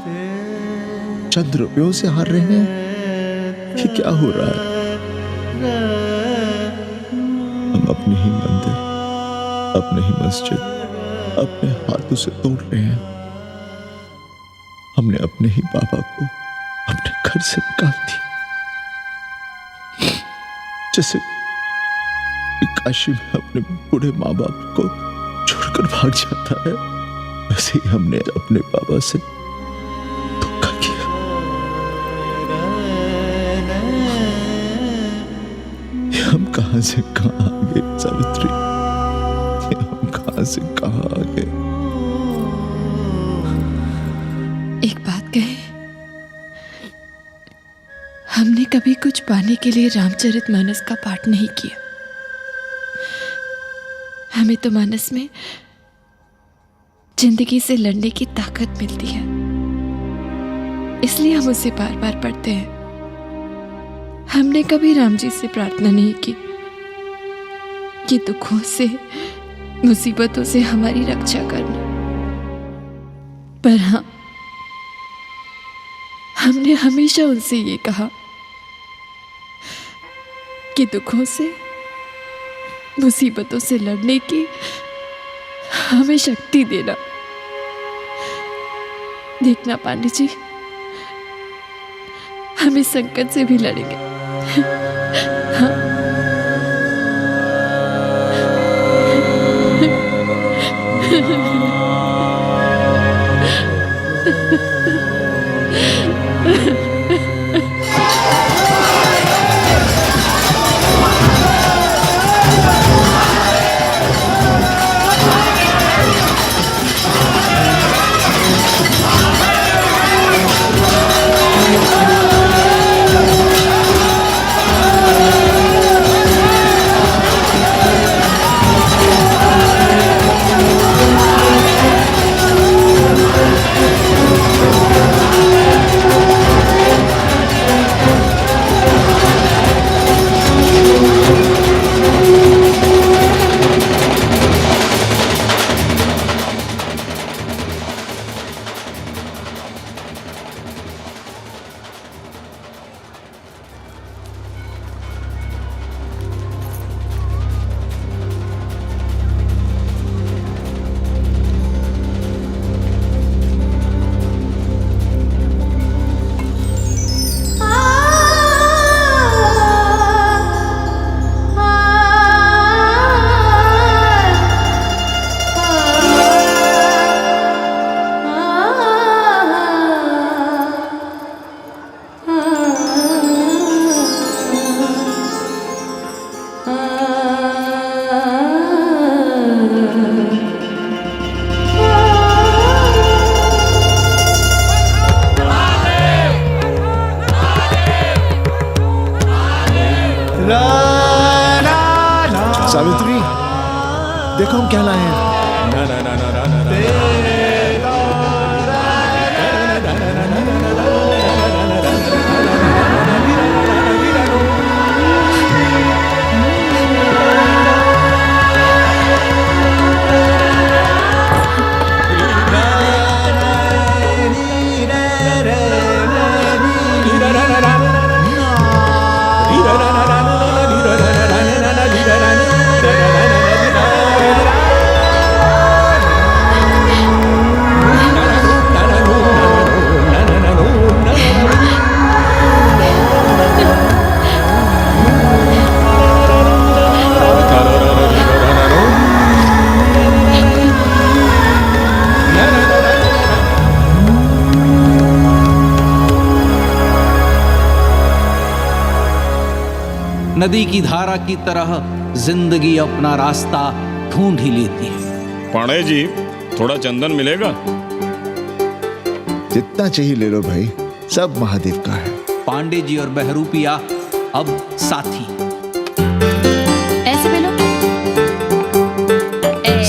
चंद रुपयों से हार रहे हैं। ये क्या हो रहा है? अपनी ही मंदिर, अपनी ही मस्जिद अपने हाथों से तोड़ रहे हैं। हमने अपने ही बाबा को अपने घर से निकाल दिया। जैसे काशी में अपने बूढ़े माँ बाप को छोड़कर भाग जाता है, वैसे ही हमने अपने बाबा से धोखा किया। हम कहां से कहां आ गए सावित्री, हम कहां से कहां आ गए। एक बात कहे, हमने कभी कुछ पाने के लिए रामचरितमानस का पाठ नहीं किया। हमें तो मानस में जिंदगी से लड़ने की ताकत मिलती है, इसलिए हम उसे बार बार पढ़ते हैं। हमने कभी राम जी से प्रार्थना नहीं की कि दुखों से, मुसीबतों से हमारी रक्षा करना, पर हाँ, हमने हमेशा उनसे ये कहा कि दुखों से, मुसीबतों से लड़ने की हमें शक्ति देना। देखना पांडे जी, हम इस संकट से भी लड़ेंगे। हाँ। सावित्री, देखो हम क्या लाए हैं। नदी की धारा की तरह जिंदगी अपना रास्ता ढूंढ ही लेती है। पांडे जी, थोड़ा चंदन मिलेगा? जितना चाहिए ले लो भाई, सब महादेव का है। पांडे जी और बहरूपिया अब साथी। ऐसे मिलो।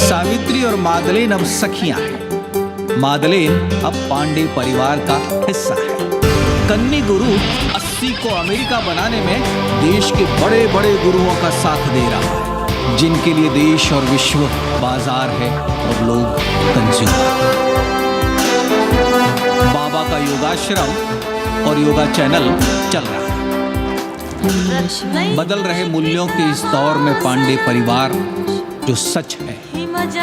सावित्री और मादलेन अब सखियां हैं। मादलेन अब पांडे परिवार का हिस्सा है। कन्नी गुरु 80 को अमेरिका बनाने में देश के बड़े बड़े गुरुओं का साथ दे रहा है, जिनके लिए देश और विश्व बाजार है और लोग कंज्यूमर। बाबा का योगाश्रम और योगा चैनल चल रहा है। बदल रहे मूल्यों के इस दौर में पांडे परिवार जो सच है,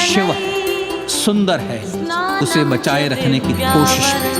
शिव है, सुंदर है, उसे बचाए रखने की कोशिश है।